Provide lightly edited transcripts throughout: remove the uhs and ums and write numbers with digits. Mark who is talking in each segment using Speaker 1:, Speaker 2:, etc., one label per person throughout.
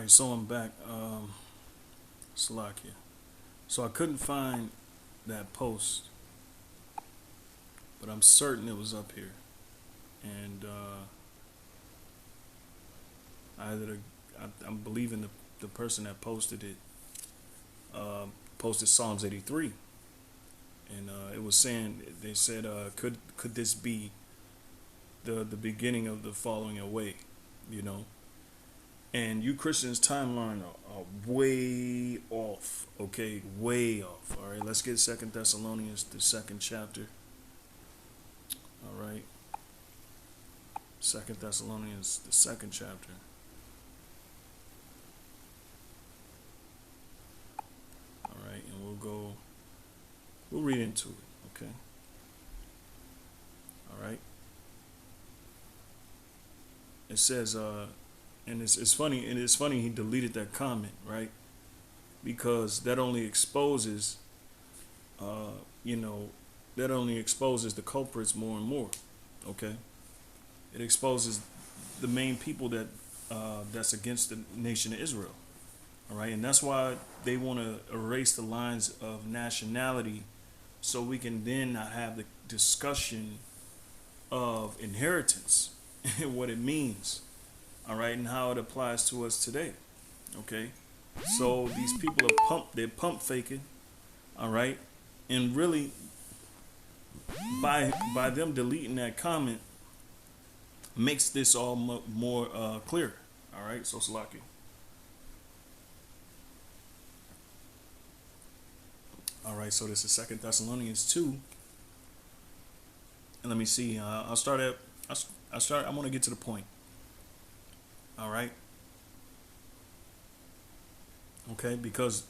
Speaker 1: right, so I'm back. Slovakia. So I couldn't find that post, but I'm certain it was up here. And either I'm believing the person that posted it posted Psalms 83, and it was saying they said could this be the beginning of the falling away, you know? And you Christians' timeline are way off. Okay, way off. All right, let's get Second Thessalonians, the second chapter. All right, Second Thessalonians, the second chapter. All right, and we'll read into it. Okay. All right. It says, and it's funny, he deleted that comment, right? Because that only exposes, uh, you know, that only exposes the culprits more and more. Okay, it exposes the main people that's against the nation of Israel. All right, and that's why they want to erase the lines of nationality, so we can then not have the discussion of inheritance and what it means. All right, and how it applies to us today. Okay, so these people are they're pump faking. All right, and really by them deleting that comment makes this all more clear. All right, so Salaki. All right, so this is Second Thessalonians 2, and let me see. I'll start at. I want to get to the point. All right. Okay, because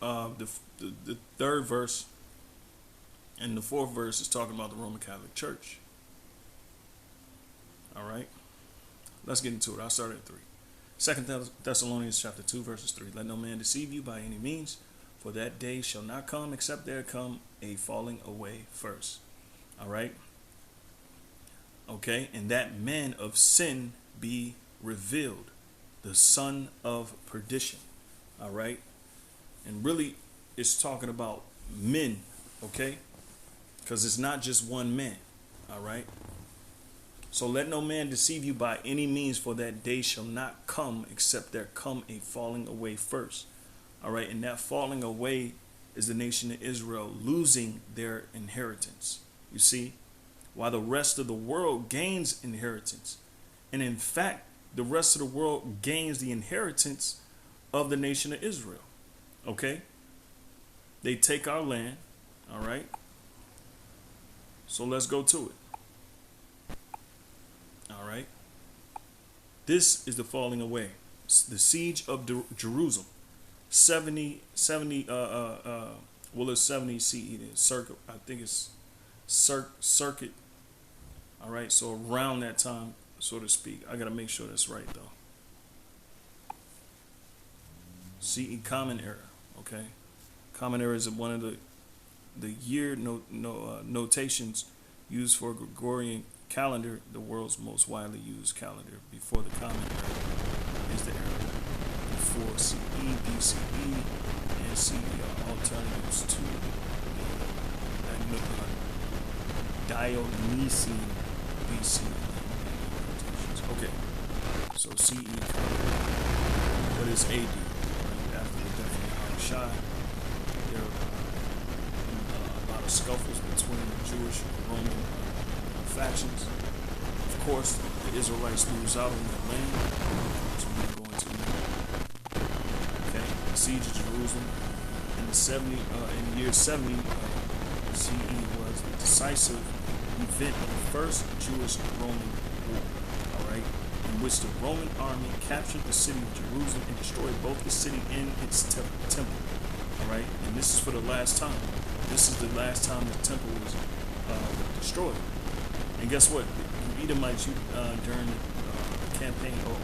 Speaker 1: the third verse and the fourth verse is talking about the Roman Catholic Church. All right. Let's get into it. I'll start at 3. Second Thessalonians chapter 2, verses 3. Let no man deceive you by any means, for that day shall not come except there come a falling away first. All right. Okay, and that man of sin be revealed, the son of perdition. All right, and really it's talking about men. Okay, because it's not just one man. All right, so let no man deceive you by any means, for that day shall not come except there come a falling away first. All right, and that falling away is the nation of Israel losing their inheritance. You see, while the rest of the world gains inheritance, and in fact the rest of the world gains the inheritance of the nation of Israel. Okay? They take our land. All right? So let's go to it. All right? This is the falling away. The siege of Jerusalem. 70 well, it's 70 CE. Circuit, I think it's circuit. All right? So around that time, so to speak. I got to make sure that's right, though. CE Common Era, okay? Common Era is one of the year notations used for Gregorian calendar, the world's most widely used calendar. Before the Common Era is the era before CE, BCE, and CE are alternatives to the Dionysian BC. Okay, so CE, what is AD? Right after the death of Shai, there are a lot of scuffles between the Jewish and Roman factions. Of course, the Israelites lose out on their land, which we're going to know. Okay, the siege of Jerusalem in the year 70 CE was the decisive event of the first Jewish-Roman war. Right, in which the Roman army captured the city of Jerusalem and destroyed both the city and its temple. All right, and this is for the last time. This is the last time the temple was destroyed. And guess what? The Edomites during the campaign or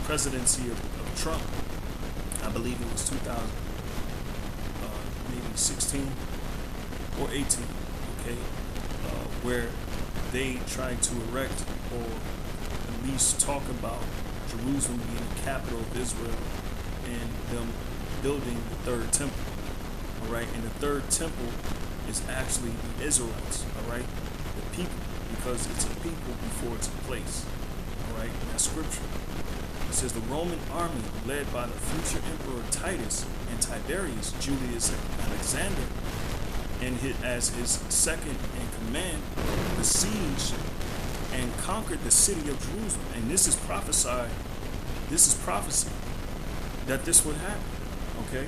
Speaker 1: presidency of Trump, I believe it was 2000, maybe 16 or 18. Okay, where they tried to erect or at least talk about Jerusalem being the capital of Israel and them building the third temple. All right, and the third temple is actually the Israelites. All right, the people, because it's a people before it's a place. All right, and that's scripture. It says the Roman army, led by the future emperor Titus and Tiberius Julius Alexander, and as his second in command, besieged and conquered the city of Jerusalem. And this is prophesied. This is prophecy that this would happen. Okay,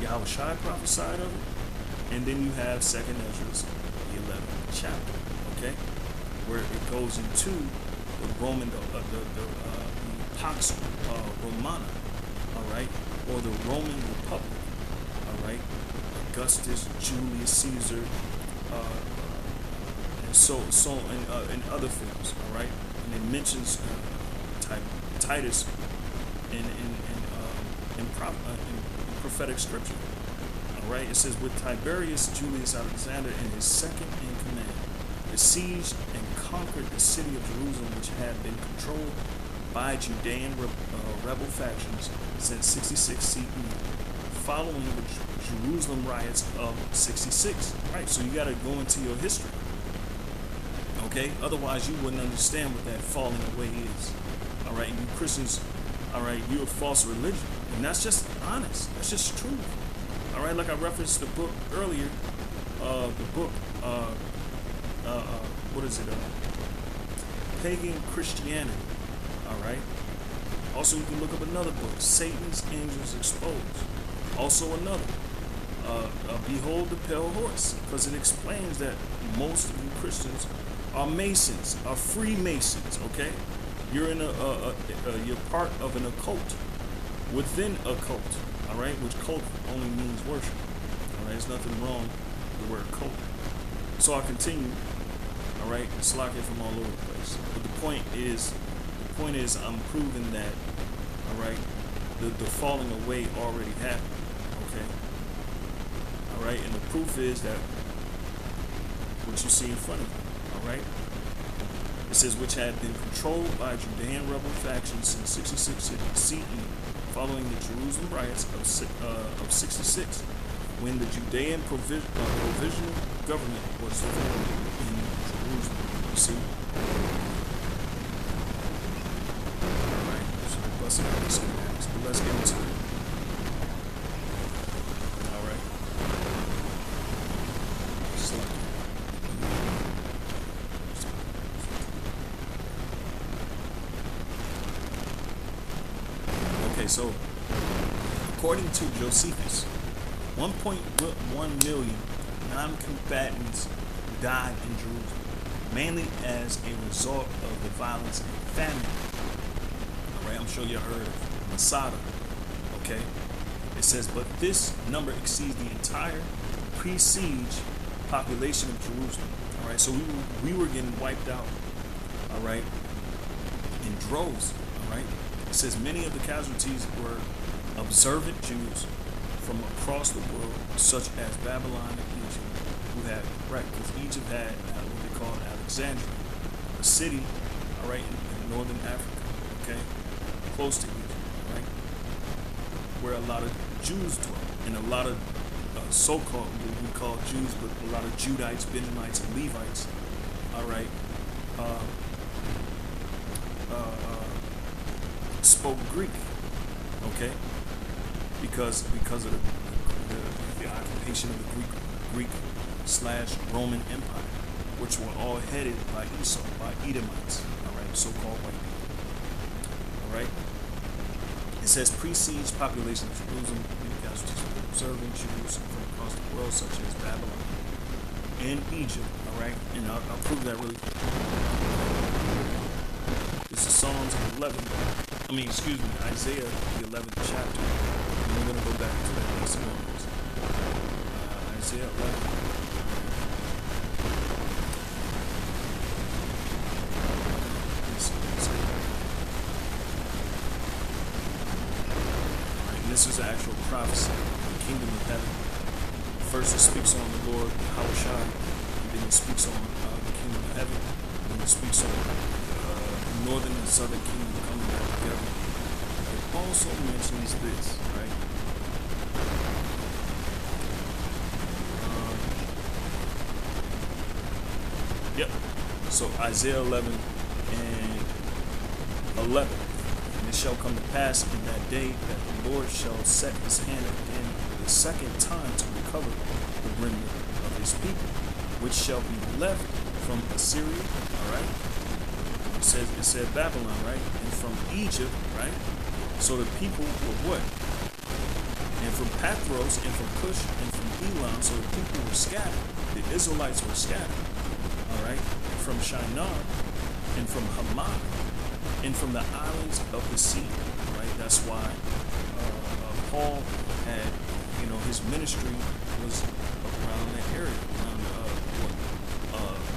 Speaker 1: Yahushua prophesied of it, and then you have Second Ezra's, the 11th chapter. Okay, where it goes into the Roman, the Pax Romana, all right, or the Roman Republic, all right, Augustus, Julius Caesar, and so and other films, all right, and it mentions Titus in prophetic scripture, all right. It says, with Tiberius Julius Alexander and his second in command, besieged and conquered the city of Jerusalem, which had been controlled by Judean rebel factions since 66 CE, following the Jerusalem riots of 66. Right, so you got to go into your history. Okay, otherwise you wouldn't understand what that falling away is. All right, and you Christians, all right, you're a false religion, and that's just honest. That's just true. All right, like I referenced the book earlier, what is it? Pagan Christianity. All right. Also, you can look up another book, Satan's Angels Exposed. Also another, Behold the Pale Horse, because it explains that most of you Christians are Masons, are Freemasons. Okay, you're in you're part of an occult within a cult. All right, which cult only means worship. All right, there's nothing wrong with the word cult. So I continue. All right, it's like it from all over the place. But the point is, I'm proving that, all right, the falling away already happened. Okay. All right, and the proof is that what you see in front of you. All right. It says, which had been controlled by Judean rebel factions since 66 CE, following the Jerusalem riots of 66, when the Judean provisional government was formed in Jerusalem. You see? Alright, so we're busting out these schematics, but let's get into it. Alright. Okay, so according to Josephus, 1.1 million non-combatants died in Jerusalem, mainly as a result of the violence and famine. All right, I'm sure you heard of Masada. Okay, it says, but this number exceeds the entire pre-siege population of Jerusalem. All right, so we were getting wiped out. All right, in droves. All right, it says many of the casualties were observant Jews from across the world, such as Babylon and Egypt, who had, right, because Egypt had what they call Alexandria, a city, all right, in northern Africa, okay, close to Egypt, right, where a lot of Jews dwell, and a lot of so-called, what we call Jews, but a lot of Judites, Benjamites, and Levites, all right, spoke Greek, okay, because of the occupation of the Greek/Roman Empire, which were all headed by Esau, by Edomites, all right, so-called white people, all right. It says pre-siege population of Jerusalem, many casualties were observant Jews from across the world, such as Babylon and Egypt, all right, and I'll prove that really quick. This is Psalms 11. Isaiah, the 11th chapter. And we're going to go back to that in some moments. Isaiah 11. And this is the actual prophecy of the kingdom of heaven. First it speaks on the Lord, Yahushua, and then it speaks on the kingdom of heaven, and then it speaks on northern and southern kingdom coming back together. also mentions this, right? Yep. So Isaiah 11 and 11. And it shall come to pass in that day that the Lord shall set his hand again the second time to recover the remnant of his people, which shall be left from Assyria. All right. It said Babylon, right? And from Egypt, right? So the people were what? And from Pathros and from Cush and from Elam, so the people were scattered. The Israelites were scattered. All right, and from Shinar, and from Hamath, and from the islands of the sea. Right, that's why Paul had, his ministry was around that area, around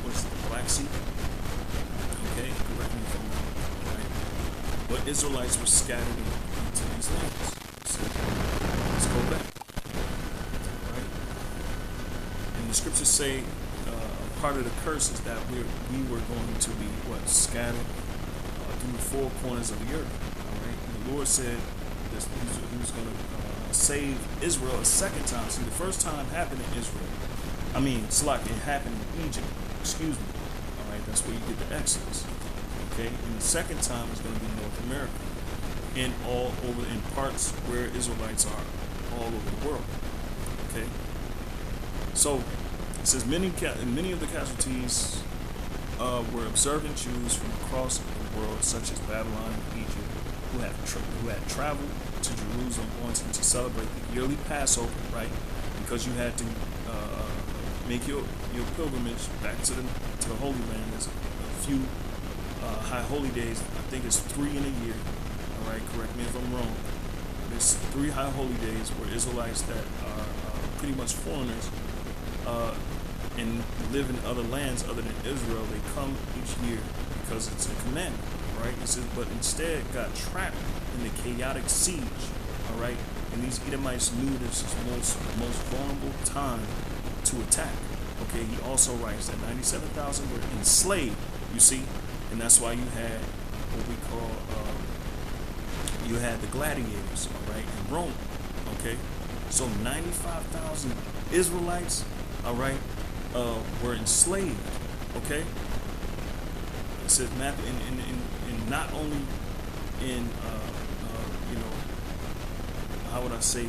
Speaker 1: what's the Black Sea? Okay, correct me if I'm wrong. Right, but Israelites were scattered into these lands. So let's go back. Right, and the scriptures say. Part of the curse is that we were going to be scattered through the four corners of the earth. All right, and the Lord said that He was going to save Israel a second time. See, the first time happened in Israel. It happened in Egypt. Excuse me. All right, that's where you get the Exodus. Okay, and the second time is going to be North America, and all over in parts where Israelites are, all over the world. Okay, so. It says many of the casualties were observant Jews from across the world, such as Babylon and Egypt, who had traveled to Jerusalem wanting to celebrate the yearly Passover, right? Because you had to make your pilgrimage back to the Holy Land. There's a few high holy days. I think it's 3 in a year. All right, correct me if I'm wrong. There's 3 high holy days where Israelites that are pretty much foreigners. And live in other lands other than Israel, they come each year because it's a commandment, right? It says, but instead got trapped in the chaotic siege, all right? And these Edomites knew this is the most vulnerable time to attack. Okay, he also writes that 97,000 were enslaved, you see, and that's why you had what we call you had the gladiators, all right, in Rome. Okay, so 95,000 Israelites, all right, were enslaved. Okay, it says Matthew, in not only in how would I say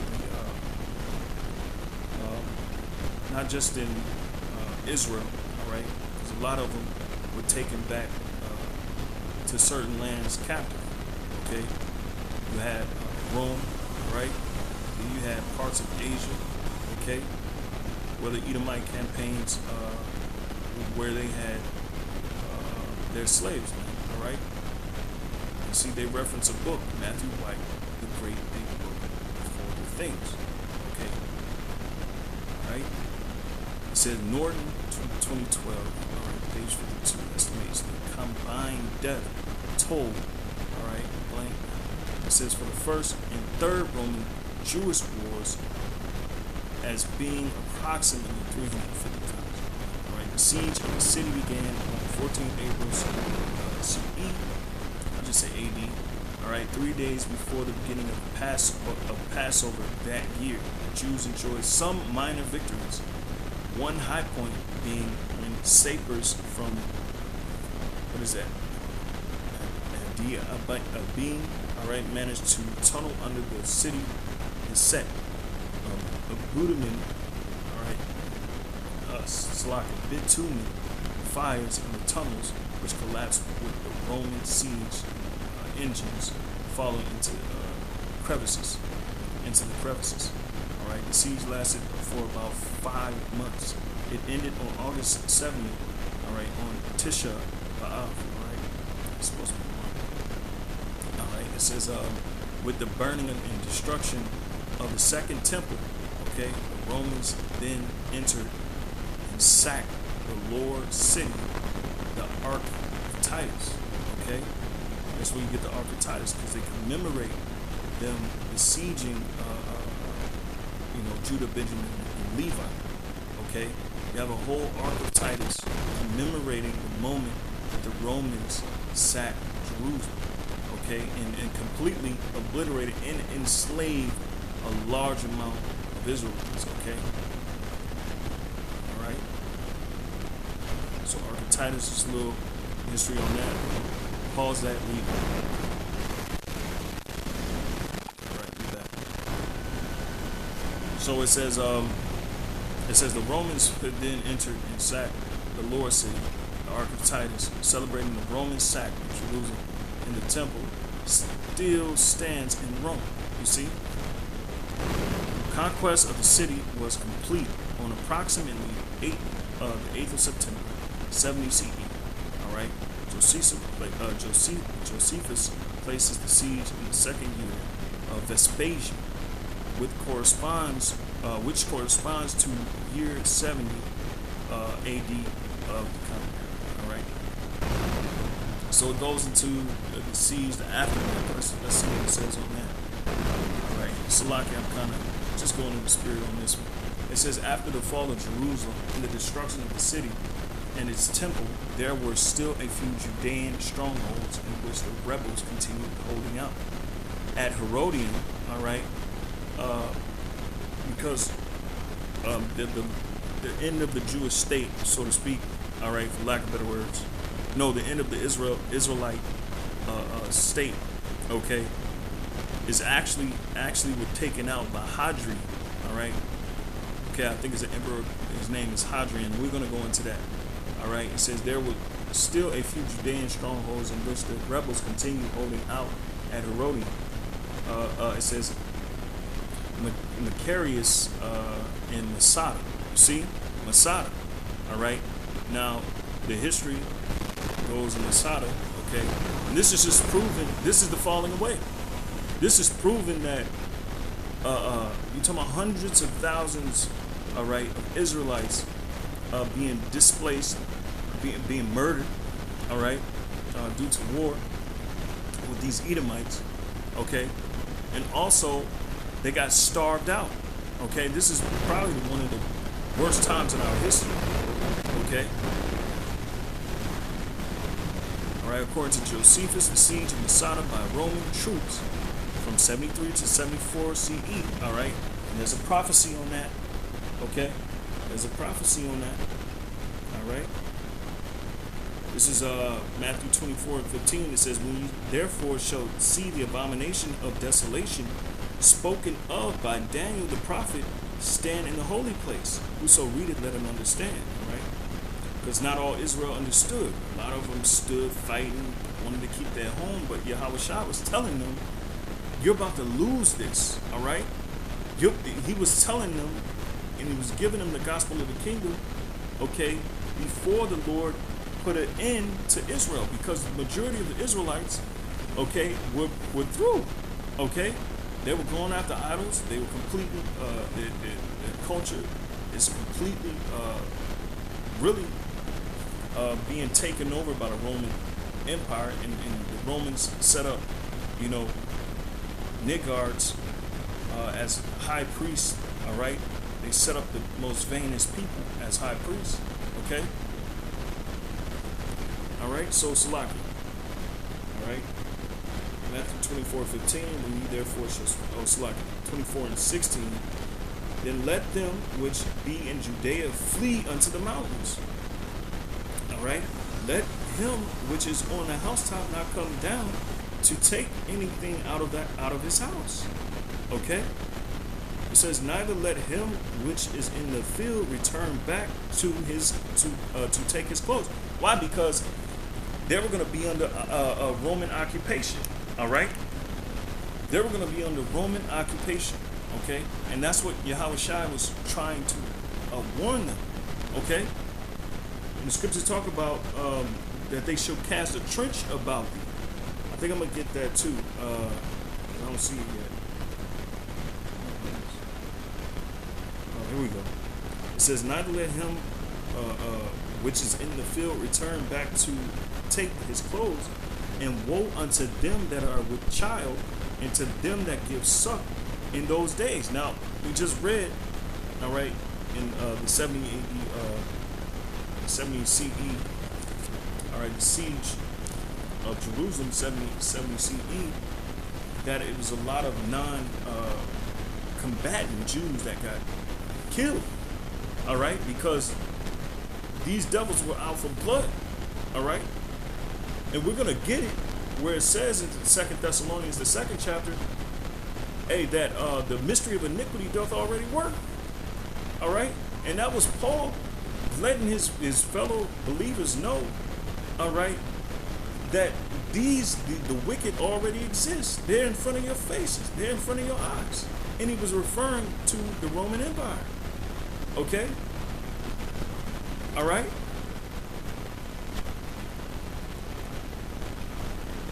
Speaker 1: not just in Israel, all right, because a lot of them were taken back to certain lands captive. Okay, you had Rome, right? Then you had parts of Asia. Okay, where the Edomite campaigns, where they had their slaves, all right? You see, they reference a book, Matthew White, the great big book of horrible things, okay? All right? It says Norton, 2012, all right, page 52, estimates the combined death toll, all right, blank. It says for the first and third Roman Jewish wars, as being approximately 350,000. All right, the siege of the city began on 14 April CE. I'll just say AD. All right, 3 days before the beginning of Passover that year, the Jews enjoyed some minor victories. One high point being when sappers from being all right managed to tunnel under the city and set bitumen, all right, bitumen fires in the tunnels, which collapsed with the Roman siege engines falling into crevices, All right, the siege lasted for about 5 months. It ended on August 70th. All right, on Tisha B'Av. All right, it's supposed to be one. All right, it says with the burning and destruction of the second temple. Okay, the Romans then entered and sacked the Lord's city, the Ark of Titus. Okay, that's where you get the Ark of Titus, because they commemorate them besieging, Judah, Benjamin, and Levi. Okay, you have a whole Ark of Titus commemorating the moment that the Romans sacked Jerusalem. okay, and completely obliterated and enslaved a large amount of Israelites, okay? All right. So Archetytus, just a little history on that. Pause that, read that. All right, read that. So it says the Romans then entered and sacked the lower city, the Archetytus, celebrating the Roman sack of Jerusalem, and the temple still stands in Rome. You see? Conquest of the city was complete on approximately the 8th of September, 70 CE. All right. Josephus places the siege in the second year of Vespasian, which corresponds to year 70 AD of the calendar. All right. So it goes into the siege, the aftermath. Let's see what it says on that. All right. Salaki, I'm kind of just going in the spirit on this one. It says, after the fall of Jerusalem and the destruction of the city and its temple, there were still a few Judean strongholds in which the rebels continued holding out. At Herodium, all right, because the end of the Jewish state, so to speak, all right, for lack of better words, no, the end of the Israelite state, okay, is actually were taken out by Hadrian, all right. Okay, I think it's an emperor. His name is Hadrian. We're going to go into that. All right. It says there were still a few Judean strongholds in which the rebels continued holding out at Herodium. It says Macarius in Masada. You see, Masada. All right. Now the history goes in Masada. Okay, and this is just proving. This is the falling away. This is proving that you're talking about hundreds of thousands, all right, of Israelites being displaced, being murdered, all right, due to war with these Edomites, okay, and also they got starved out, okay. This is probably one of the worst times in our history, okay. All right, according to Josephus, the siege of Masada by Roman troops from 73 to 74 CE, all right? And there's a prophecy on that, okay? There's a prophecy on that, all right? This is Matthew 24:15. It says, when you therefore shall see the abomination of desolation spoken of by Daniel the prophet stand in the holy place. Whoso readeth, let him understand, all right? Because not all Israel understood. A lot of them stood fighting, wanted to keep their home, but Yahushua was telling them, you're about to lose this, all right? He was telling them, and he was giving them the gospel of the kingdom, okay, before the Lord put an end to Israel, because the majority of the Israelites, okay, were through, okay? They were going after idols. They were completely, their culture is completely, really being taken over by the Roman Empire, and the Romans set up, you know, Niggards as high priests, all right? They set up the most vainest people as high priests, okay? All right, so Salaki, all right? Matthew 24:15, when ye therefore shall, Salaki, 24:16, then let them which be in Judea flee unto the mountains, all right? Let him which is on the housetop not come down to take anything out of his house. Okay? It says, neither let him which is in the field return back to take his clothes. Why? Because they were going to be under a Roman occupation. All right? They were going to be under Roman occupation. Okay? And that's what Yahushua was trying to warn them. Okay? And the scriptures talk about that they shall cast a trench about thee. I think I'm going to get that too. I don't see it yet. Oh, here we go. It says, neither let him which is in the field return back to take his clothes, and woe unto them that are with child, and to them that give suck in those days. Now, we just read, all right, in the 70 AD, 70 CE, all right, the siege of Jerusalem, 70 CE, that it was a lot of non-combatant Jews that got killed. All right, because these devils were out for blood. All right, and we're gonna get it where it says in 2 Thessalonians, the 2nd chapter, hey, that the mystery of iniquity doth already work. All right, and that was Paul letting his fellow believers know, all right, that the wicked already exist. They're in front of your faces. They're in front of your eyes. And he was referring to the Roman Empire. Okay? All right?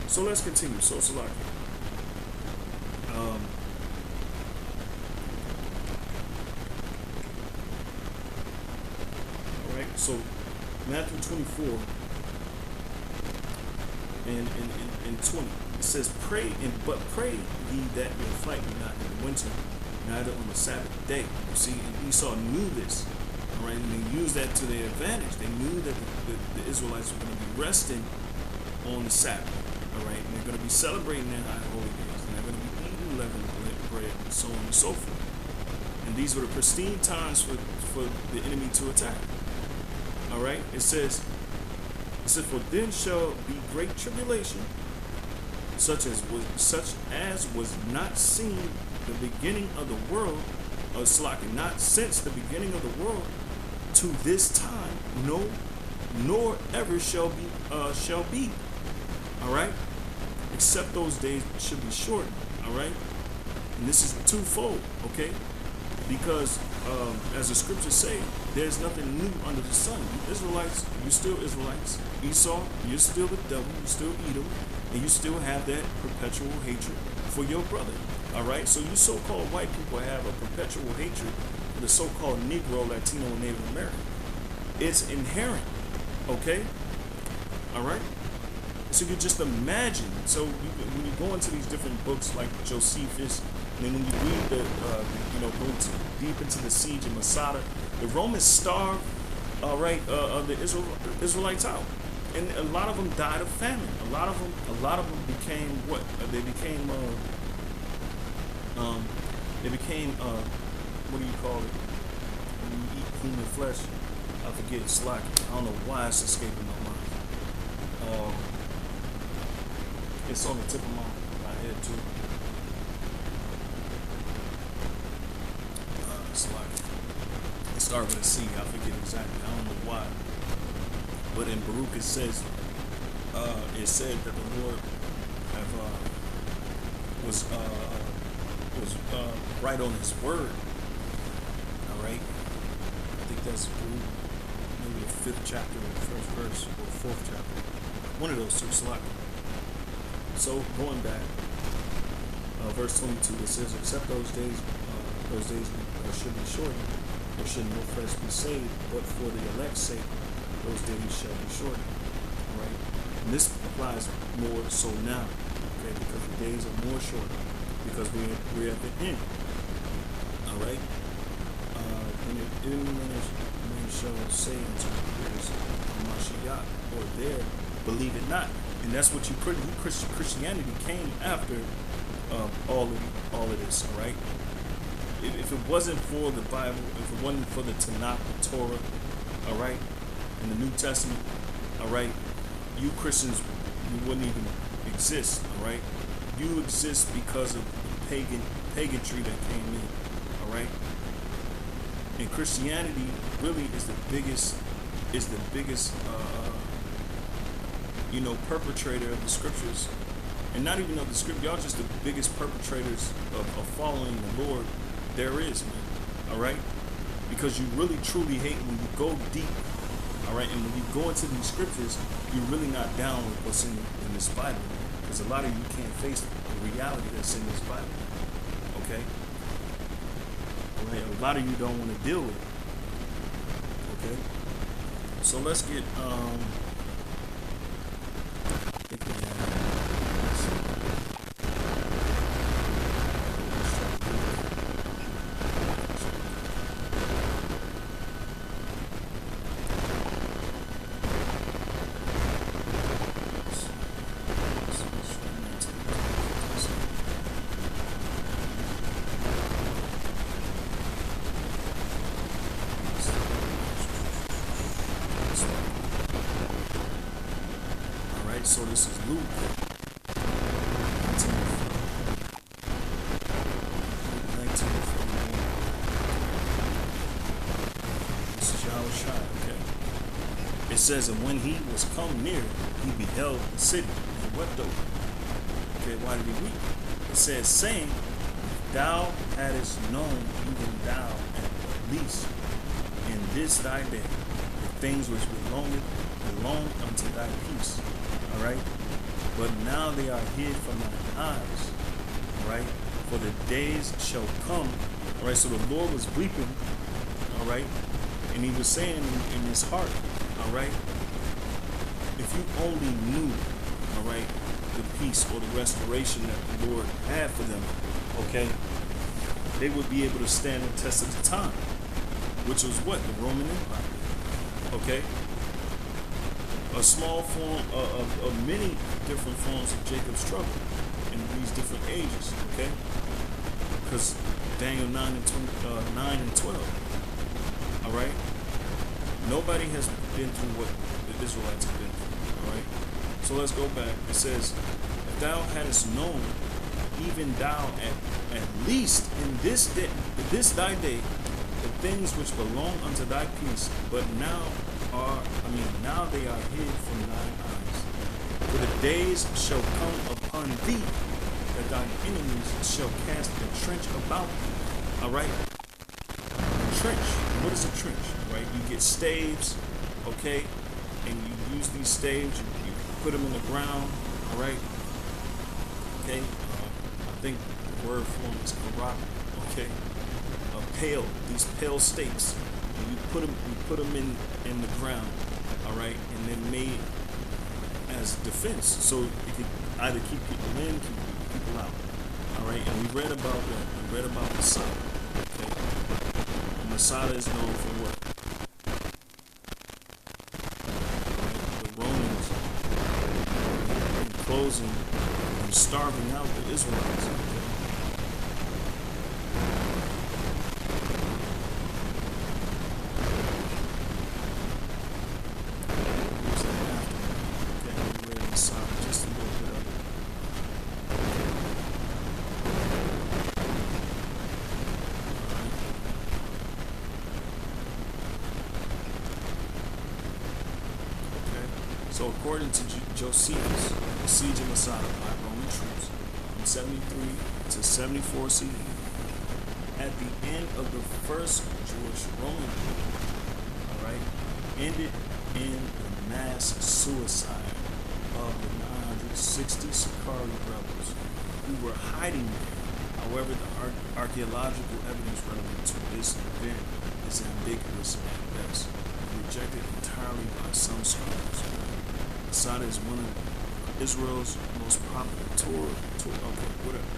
Speaker 1: So let's continue. So Salaki. All right. So Matthew 24 and 20. It says, pray ye that your flight be not in the winter, neither on the Sabbath day. You see, and Esau knew this. All right, and they used that to their advantage. They knew that the Israelites were going to be resting on the Sabbath. All right, and they're going to be celebrating their high holy days, and they're going to be eating leavened bread, and so on and so forth. And these were the pristine times for the enemy to attack. All right, it says, for then shall be great tribulation, such as was not seen the beginning of the world, or not since the beginning of the world to this time, no, nor ever shall be. All right, except those days should be shortened. All right, and this is twofold. Okay, because as the scriptures say, there's nothing new under the sun. You Israelites, you still Israelites. Esau, you're still the devil. You still Edom, and you still have that perpetual hatred for your brother. All right, so you so-called white people have a perpetual hatred for the so-called Negro, Latino, and Native American. It's inherent. Okay, all right. So you just imagine. So when you go into these different books like Josephus, and then when you read go deep into the siege of Masada, the Romans starved, all right, the Israelites out, and a lot of them died of famine. A lot of them became what? They became what do you call it? When you eat human flesh, I forget. It's like, I don't know why it's escaping my mind. It's on the tip of my head too. It's like, it started with a C. I forget exactly. I don't know why. But in Baruch it says, it said that the Lord was right on His word. All right. I think that's maybe the 5th chapter, or the 1st verse, or 4th chapter. One of those two. So going back, verse 22, it says, "Except those days should be shortened, or should no flesh be saved, but for the elect's sake, those days shall be shortened." All right, and this applies more so now, okay, because the days are more shortened, because we're at the end. All right, and if any man shall say unto the ears of Mashiach, or there, believe it not. And that's what Christianity came after all of this, all right? If it wasn't for the Bible, if it wasn't for the Tanakh, the Torah, all right, and the New Testament, all right, you Christians, you wouldn't even exist, all right? You exist because of pagantry that came in, all right? And Christianity really is the biggest perpetrator of the scriptures, and not even of the script. Y'all just the biggest perpetrators of following the Lord there is, man. All right, because you really truly hate when you go deep. All right, and when you go into these scriptures, you're really not down with what's in this Bible, because a lot of you can't face the reality that's in this Bible. Okay, all right, a lot of you don't want to deal with it. Okay, so let's get So this is Luke 19:41. This is Yahushua, okay? It says, and when he was come near, he beheld the city and wept over it. Okay, why did he weep? It says, saying, thou hadst known, even thou at least in this thy day, the things which belong unto thy peace. Alright? But now they are hid from thine eyes. Alright? For the days shall come. Alright, so the Lord was weeping. Alright? And he was saying in his heart, alright, if you only knew, alright, the peace or the restoration that the Lord had for them, okay, they would be able to stand the test of the time, which was what? The Roman Empire, okay? A small form of many different forms of Jacob's trouble in these different ages, okay? Because Daniel 9 and 12, all right? Nobody has been through what the Israelites have been through, all right? So let's go back. It says, if thou hadst known, even thou at least in this day, thy day, the things which belong unto thy peace, but now they are hid from thine eyes. For the days shall come upon thee, that thine enemies shall cast a trench about thee. All right? Trench. What is a trench? Right? You get staves, okay? And you use these staves, you put them in the ground, all right? Okay? I think the word for them is karak, okay? These pale stakes. And you put them in the ground, all right? And they're made as defense, so it can either keep people in, keep people out, all right? And we read about what? We read about Masada, okay? And Masada is known for what? The Romans enclosing and starving out the Israelites, okay? So according to Josephus, the siege of Masada by Roman troops from 73 to 74 CE, at the end of the first Jewish-Roman war, all right, ended in the mass suicide of the 960 Sicarii rebels who were hiding there. However, the archaeological evidence relevant to this event is ambiguous at best, and rejected entirely by some scholars. Masada is one of Israel's most popular tour. Okay, whatever.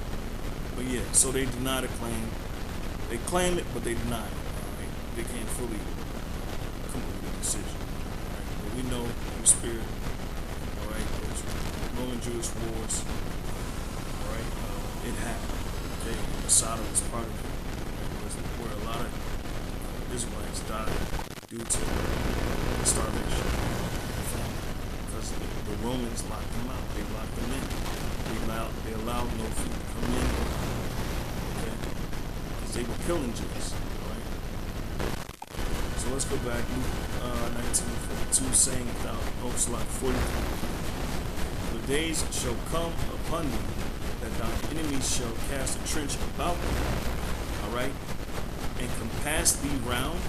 Speaker 1: But yeah, so they deny the claim. They claim it, but they deny it. Right? They can't fully come up with a decision. Right? But we know in spirit, all right, those Roman Jewish wars, all right, it happened. Okay, Masada was part of it. Where a lot of Israelites died due to starvation. Because the Romans locked them out. They locked them in. They allowed no food to come in. Okay? Because they were killing Jews. Right? So let's go back. Luke 19:42, saying without like 43. The days shall come upon thee, that thine enemies shall cast a trench about thee. Alright? And compass thee round,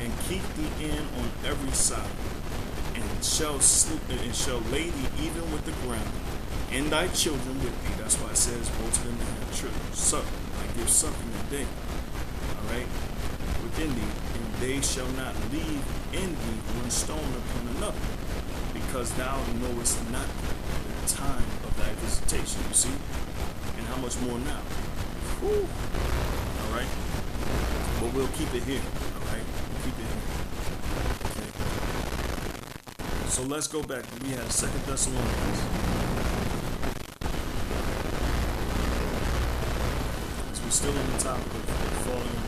Speaker 1: and keep thee in on every side. And shall lay thee even with the ground, and thy children with thee. That's why it says, go to them and have children. Suck, I give sucking that day. Alright? Within thee, and they shall not leave in thee one stone upon another, because thou knowest not the time of thy visitation. You see? And how much more now? Whew. Alright? But we'll keep it here. Alright? We'll keep it here. So let's go back. We have 2 Thessalonians. So we're still on the topic of falling.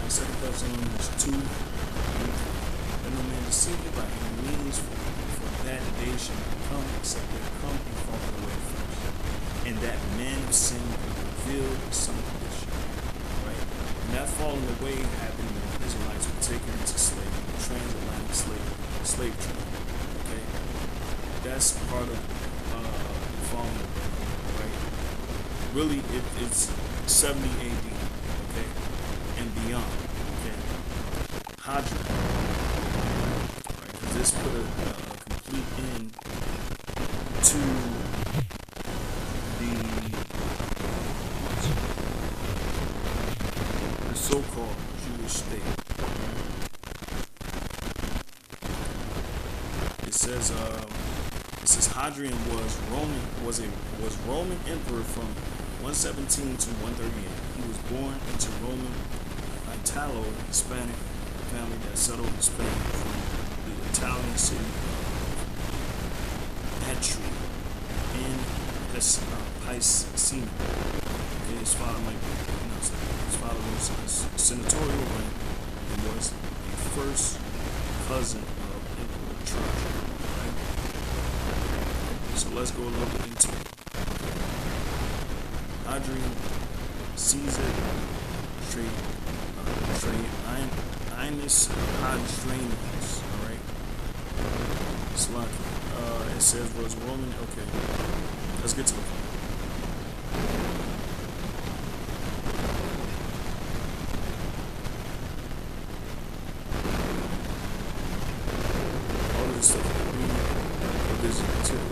Speaker 1: 2 Thessalonians 2. Let no man deceive you by any means, for that they should come, except they come and fall away first, and that men of sin be revealed in some condition. Right? And that falling away happened when the Israelites were taken into slavery, transatlantic slave trade. Okay? That's part of falling away. Right? Really, it's 70 AD. Okay? And beyond. Okay? Hadrian. Right? Because this put a complete end to the so-called Jewish state. It says Hadrian was Roman emperor from 117 to 138. He was born into Roman Italo-Hispanic family that settled in Spain from the Italian city of Etri in Picenum. His father was a senatorial rank and was a first cousin of Emperor Trajan. Right? So let's go a little bit into it. Hadrian Caesar Trajanus Hadrianus. All right. Slaki. It says was Roman. Okay. Let's get to it. All of this stuff that we read this particular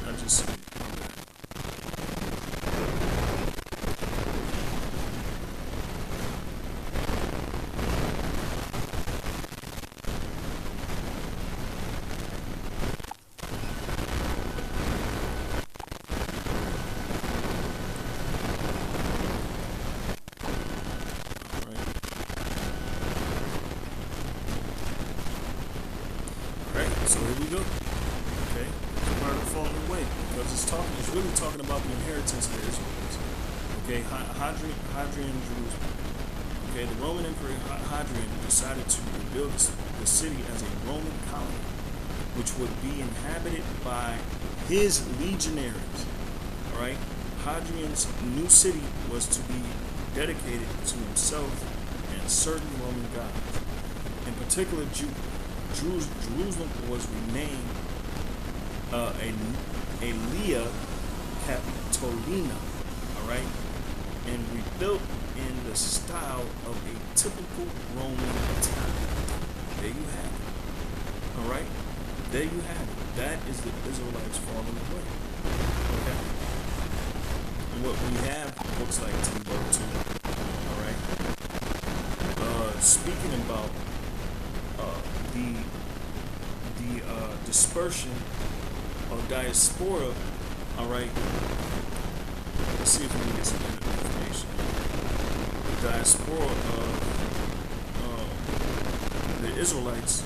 Speaker 1: I just see it. So here we go. Okay, it's part of falling away because it's really talking about the inheritance of the Israelites. Okay, Hadrian Jerusalem. Okay, the Roman Emperor Hadrian decided to rebuild the city as a Roman colony, which would be inhabited by his legionaries. All right, Hadrian's new city was to be dedicated to himself and certain Roman gods, in particular Jerusalem was renamed Aelia Capitolina, all right, and rebuilt in the style of a typical Roman Italian. There you have it. All right, there you have it. That is the Israelites falling away. Okay, and what we have looks like Timbuktu. All right, speaking about the dispersion of diaspora. All right, let's see if we can get some information. The diaspora of the Israelites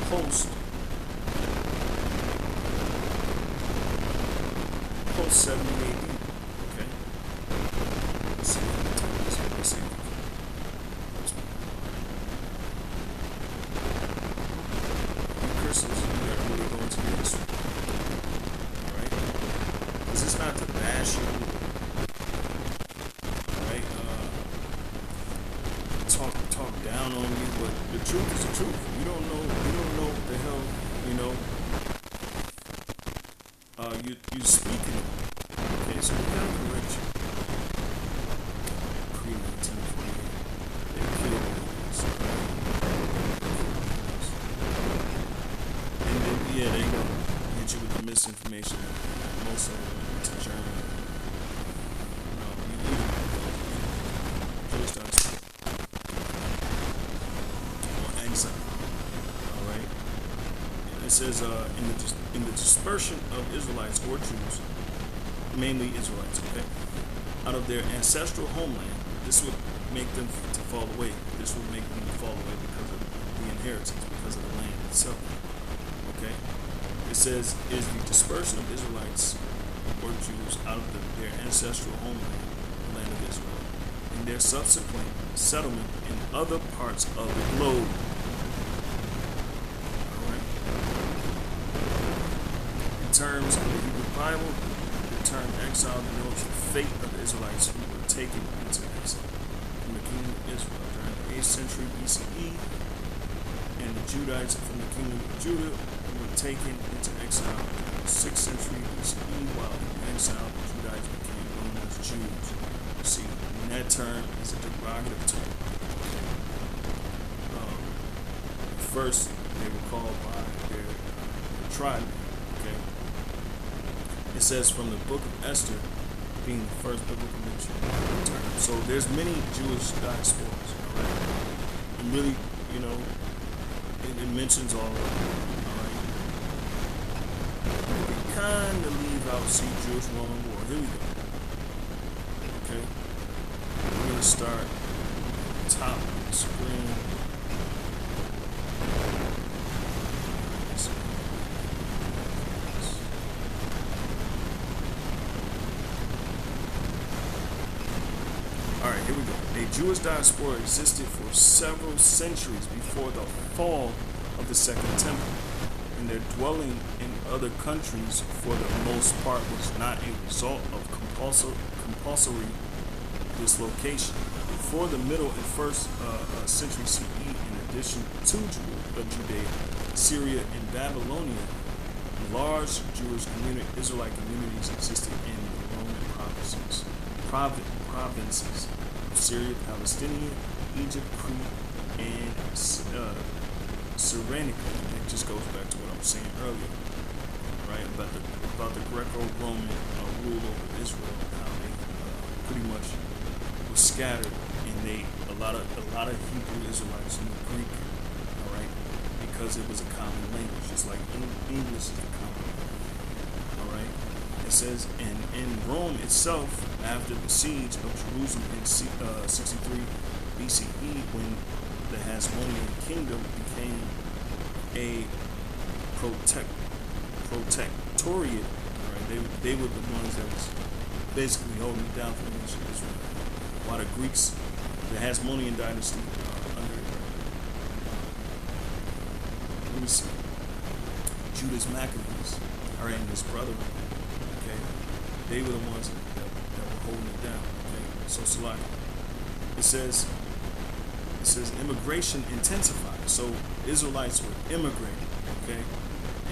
Speaker 1: post 70 AD. Okay, let's see. Let's see. Crystals, you gotta really go into this. Alright? Because it's not to bash you. Alright? Talk down on you, but the truth is the truth. You don't know what the hell, you speaking of. Okay, so we gotta correct you. Pre-1948. They killed me. Yeah, they go hit you with the misinformation. Most of it went to Germany. Jewish diaspora or exile. All right. It says in the dispersion of Israelites or Jews, mainly Israelites, okay, out of their ancestral homeland, this would make them to fall away. This would make them to fall away because of the inheritance, because of the land itself. Okay, It says, is the dispersion of Israelites or Jews out of their ancestral homeland, the land of Israel, and their subsequent settlement in other parts of the globe. Alright. In terms of the Hebrew Bible, the term exile denotes the fate of the Israelites who were taken into exile from the kingdom of Israel during the 8th century BCE, and the Judites from the kingdom of Judah were taken into exile in the 6th century BCE, while in exile the Judites became known as Jews. You see, and that term is a derogative term. First, they were called by their tribe. Okay, it says from the book of Esther, being the first biblical mention of the term. So there's many Jewish diasporas. All right, and really, you know, it mentions all of them. All right, we can kind of leave out Jewish-Roman War. Here we go. Okay, we're gonna start at the top of the screen. Alright, here we go. A Jewish diaspora existed for several centuries before the fall of the Second Temple, and their dwelling in other countries for the most part was not a result of compulsory dislocation. Before the middle and first century CE, in addition to Judea, Syria, and Babylonia, large Jewish Israelite communities existed in the Roman provinces of Syria, Palestine, Egypt, Crete, and Cyrenaica. It just goes back to what I was saying earlier, right? About the Greco-Roman rule over Israel, how they pretty much were scattered, and a lot of Hebrew Israelites knew Greek, all right, because it was a common language, just like English is a common language, all right. It says, and in Rome itself, after the siege of Jerusalem in 63 BCE, when the Hasmonean kingdom became a protectorate, right? They were the ones that was basically holding it down for the nation of Israel. While the Greeks, the Hasmonean dynasty, under let me see, Judas Maccabees, all right, and his brother. They were the ones that were holding it down. Okay, so Salaki. It says immigration intensified. So Israelites were immigrating. Okay,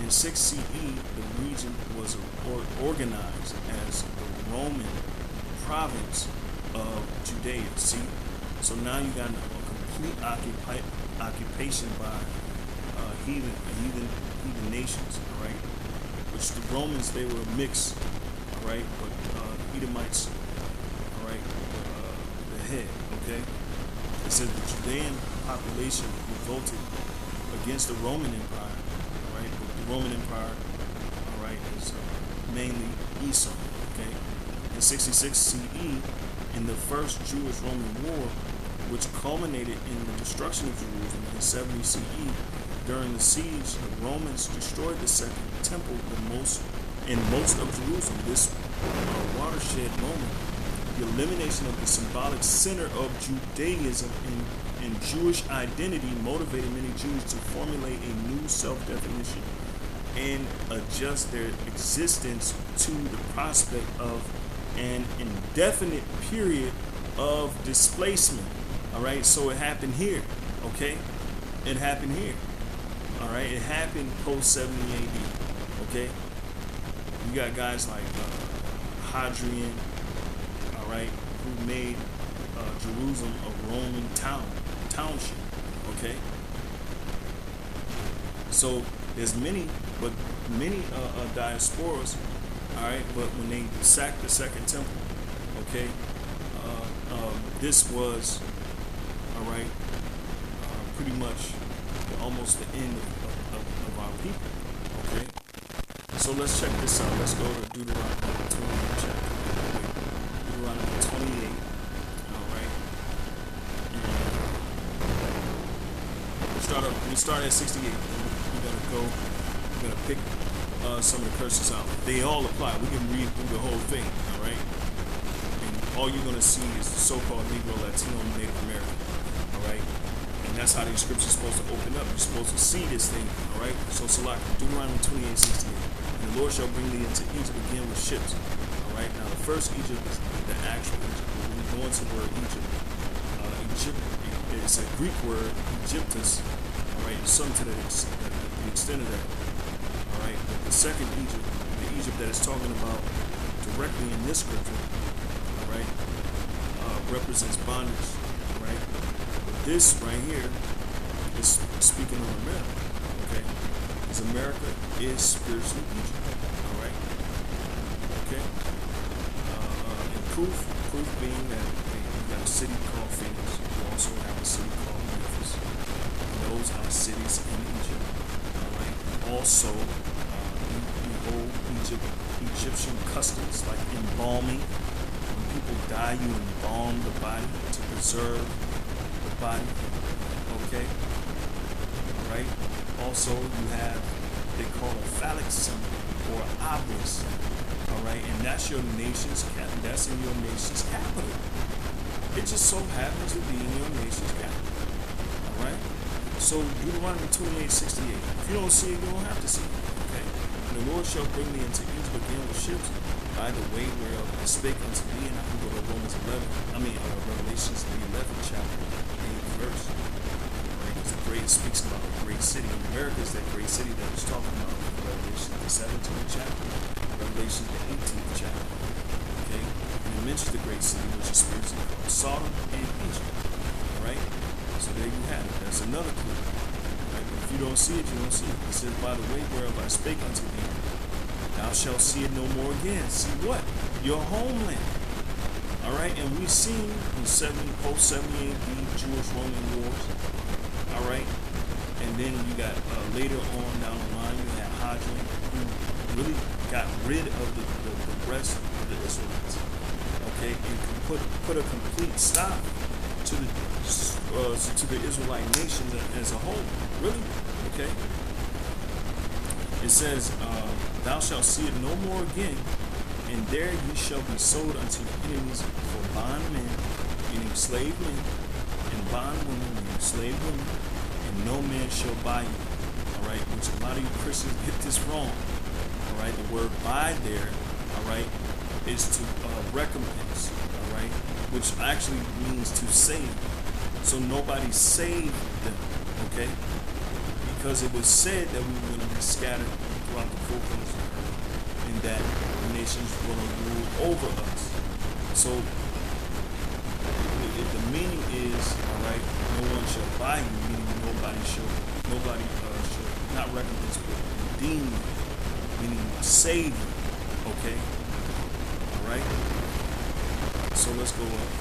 Speaker 1: in 6 CE, the region was organized as the Roman province of Judea. See, so now you got a complete occupation by heathen nations. All right, which the Romans, they were a mix. Right, but Edomites, all right, the head, okay? It says the Judean population revolted against the Roman Empire, all right? But the Roman Empire, all right, is mainly Esau, okay? In 66 CE, in the First Jewish-Roman War, which culminated in the destruction of Jerusalem in 70 CE, during the siege, the Romans destroyed the Second Temple in most of Jerusalem. This watershed moment, the elimination of the symbolic center of Judaism and Jewish identity motivated many Jews to formulate a new self-definition and adjust their existence to the prospect of an indefinite period of displacement. All right, so it happened here. Okay, it happened here. All right, it happened post 70 AD. Okay. You got guys like Hadrian, all right, who made Jerusalem a Roman township, okay? So there's many diasporas, all right, but when they sacked the Second Temple, okay, this was, all right, pretty much almost the end of our people, okay? So let's check this out. Let's go to Deuteronomy 28 chapter. Deuteronomy 28. All right. And we start at 68. We're gonna pick some of the curses out. They all apply. We can read through the whole thing, all right? And all you're going to see is the so-called Negro, Latino, and Native American, all right? And that's how these scriptures are supposed to open up. You're supposed to see this thing, all right? So, Salak, Deuteronomy 28:68. And the Lord shall bring thee into Egypt again with ships, all right? Now, the first Egypt is the actual Egypt. When we go into the word Egypt, it's a Greek word, Egyptus, all right? Something to the extent of that. All right, but the second Egypt, the Egypt that is talking about directly in this scripture, all right, represents bondage, all right. But this right here is speaking of America, okay, because America is spiritually Egypt, all right, okay. And proof being that you got a city called Phoenix, you also have a city called Memphis. And those are cities in Egypt, all right. Also, Egyptian customs like embalming. When people die, you embalm the body to preserve the body. Okay? Alright? Also, you have, they call a phallic symbol or obelisk. Alright? And that's your nation's capital. That's in your nation's capital. It just so happens to be in your nation's capital. Alright? So, Deuteronomy 28:68. If you don't see it, you don't have to see it. The Lord shall bring thee into Egypt again with ships by the way whereof I spake unto thee. And I can go to Revelations, the 11th chapter, 8th verse. Right? Because it speaks about a great city. America is that great city that was talking about in Revelation, the 17th chapter, Revelation, the 18th chapter. Okay? And it mentions the great city, which is spiritually called Sodom and Egypt. Alright? So there you have it. That's another clue. If you don't see it, you don't see it. It says, by the way whereof I spake unto thee, thou shalt see it no more again. See what? Your homeland. Alright, and we've seen in post-70 AD Jewish-Roman wars. Alright, and then you got later on down the line, you had Hadrian, who really got rid of the rest of the Israelites. Okay, and put a complete stop to the Israelite nation as a whole. Really? Okay. It says, thou shalt see it no more again, and there ye shall be sold unto your enemies for bondmen, meaning slave men, and bondwomen, meaning slave women, and no man shall buy you. Alright, which a lot of you Christians get this wrong. Alright, the word buy there, alright, is to recompense, alright, which actually means to save. So nobody saved them, okay? Because it was said that we were going to be scattered throughout the four corners of the earth, and that the nations were going to rule over us. So the meaning is, all right, no one shall buy you, meaning nobody shall not recompense, but redeem you, meaning save you, okay? All right. So let's go up.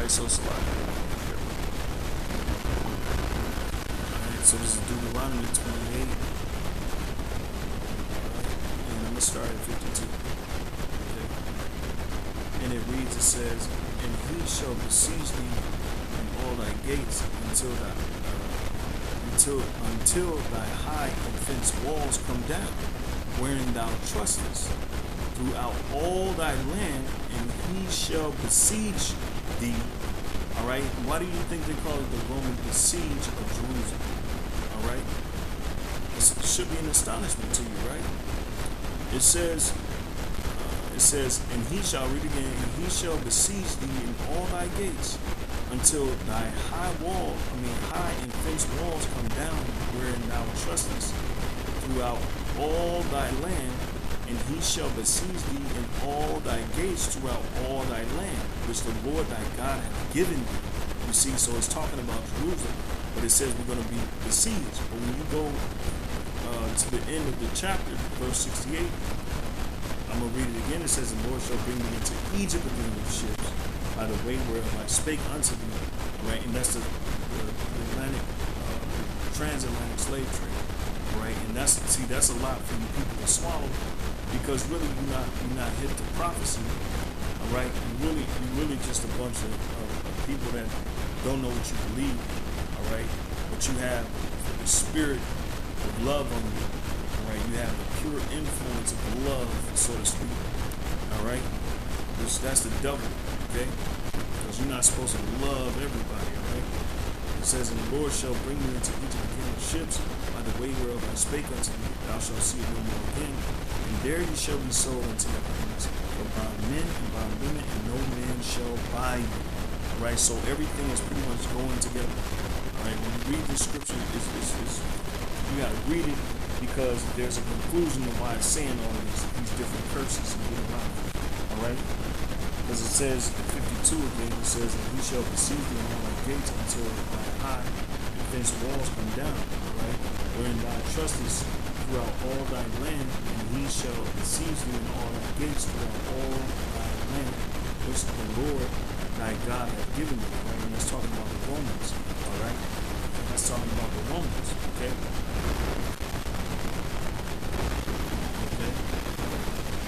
Speaker 1: So slide. Alright, so this is Deuteronomy 28. And I'm going to start at 52. Okay. And it reads, it says, and he shall besiege thee in all thy gates until thy high and fenced walls come down, wherein thou trustest, throughout all thy land, and he shall besiege thee. Alright, why do you think they call it the Roman besiege of Jerusalem? Alright, it should be an astonishment to you, right? It says, and he shall, read again, and he shall besiege thee in all thy gates until thy high and fenced walls come down, wherein thou trustest, throughout all thy land, and he shall besiege thee in all thy gates throughout all thy land, which the Lord thy God hath given thee. You see, so it's talking about Jerusalem, but it says we're going to be besieged. But when you go to the end of the chapter, verse 68, I'm going to read it again. It says, the Lord shall bring me into Egypt again with ships by the way whereof I spake unto thee. All right, and that's the Atlantic, transatlantic slave trade. All right, and that's a lot for you people to swallow, because really you're not hip to prophecy. All right, you're really just a bunch of people that don't know what you believe. All right, but you have the spirit of love on you. All right, you have the pure influence of love, so to speak. All right, that's the devil. Okay, because you're not supposed to love everybody. All right, it says, and the Lord shall bring you into Egypt again with ships by the way whereof I spake unto thee. Thou shalt see it no more again, and there you shall be sold unto your enemies, for by men and by women, and no man shall buy you. All right, so everything is pretty much going together. All right, when you read the scripture, you got to read it, because there's a conclusion of why it's saying all of these different curses and get around it. All right, because it says in 52 again, it says, and he shall besiege thee in all thy gates until thy high and fenced walls come down. All right, wherein thou trustest throughout all thy land, and he shall besiege thee in all thy gates throughout all thy land, which the Lord thy God hath given thee. All right, and that's talking about the Romans. All right, that's talking about the Romans. Okay.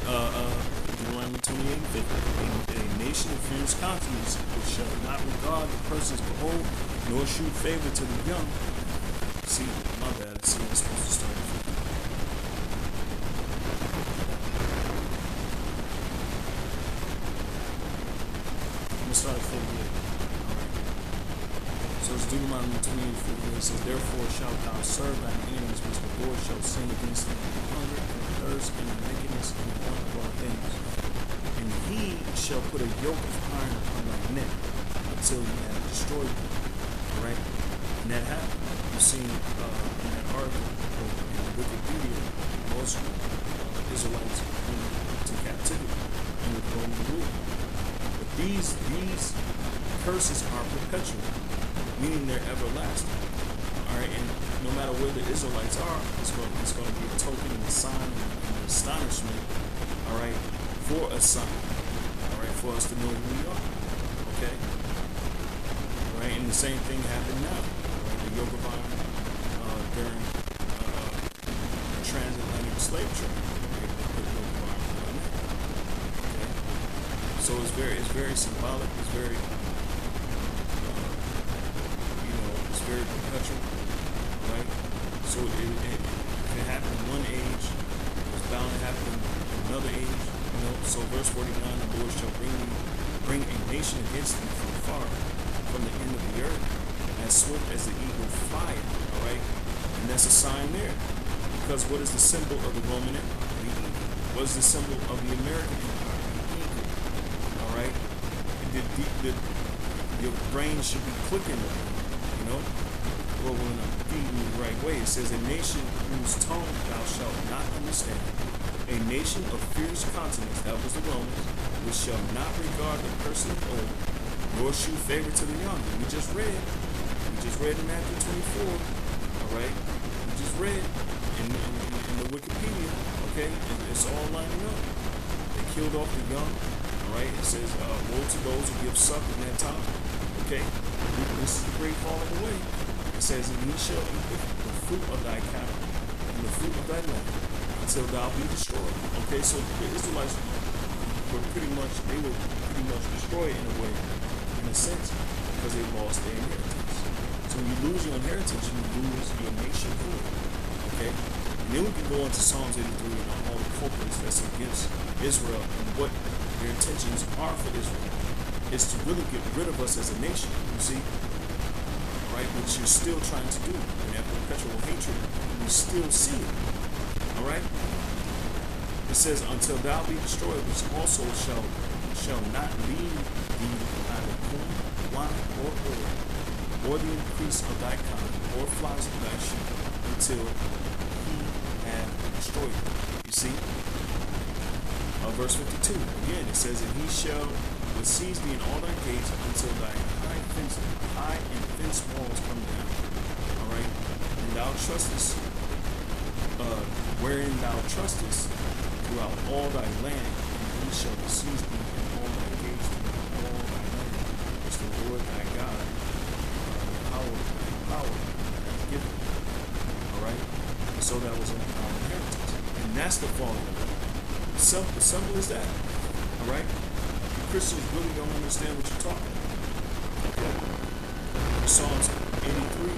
Speaker 1: Deuteronomy 28:50. A nation of fierce countenance, which shall not regard the persons behold, nor shew favor to the young. See, my bad. See, I'm supposed to start at 50. I'm gonna start at 58. Alright. So it's Deuteronomy 28:58. It says, therefore shalt thou serve thine enemies, which the Lord shall send against them in hunger and thirst and in nakedness and in want of all things. And he shall put a yoke of iron upon thy neck until he have destroyed you. All right, and that happened. You seen in that article in Wikipedia, most Israelites went into captivity under the Roman rule. But these curses are perpetual, meaning they're everlasting. All right, and no matter where the Israelites are, it's going to be a token and a sign and an astonishment. All right, for a sign. All right, for us to know who we are. Okay. All right, and the same thing happened now. All right, the yoke of iron during the transatlantic slave trade. Right, the yoke of iron on that. Okay. So it's very symbolic. It's very it's very perpetual. Right? So if it happened in one age, it's bound to happen in another age. You know, so verse 49, the Lord shall bring a nation against thee from far, from the end of the earth, as swift as the eagle fire. All right? And that's a sign there. Because what is the symbol of the Roman Empire? The eagle. What is the symbol of the American Empire? The eagle. All right? Your brain should be clicking, you know? Well, when I'm feeding you the right way, it says, a nation whose tongue thou shalt not understand, a nation of fierce countenance, that was the Romans, which shall not regard the person of old, nor shew favor to the young. We just read in Matthew 24, all right? We just read in the Wikipedia, okay? It's all lining up. They killed off the young, all right? It says, woe to those who give suck in that time, okay? This is the great falling away. It says, and ye shall eat the fruit of thy cattle and the fruit of thy land until thou be destroyed. Okay, so the Israelites were pretty much destroyed in a way, in a sense, because they lost their inheritance. So when you lose your inheritance, you lose your nationhood. Okay? And then we can go into Psalms 83 and all the culprits that's against Israel and what their intentions are for Israel. It's to really get rid of us as a nation, you see? Right, which you're still trying to do. And that perpetual hatred, we still see it. All right? It says, until thou be destroyed, which also shall not leave thee either corn, wine, or oil, or the increase of thy kind, or flocks of thy sheep, until he have destroyed thee. You see? Verse 52, again, it says, and he shall besiege thee in all thy gates until thy high and fenced walls come down. All right, and thou trustest, wherein thou trustest, throughout all thy land, and he shall besiege thee in all thy gates throughout all thy land, which the Lord thy God, power hath given thee. All right. And so that was our inheritance, and that's the falling away. The simple as that. All right. Christians really don't understand what you're talking about. Okay. Psalms 83.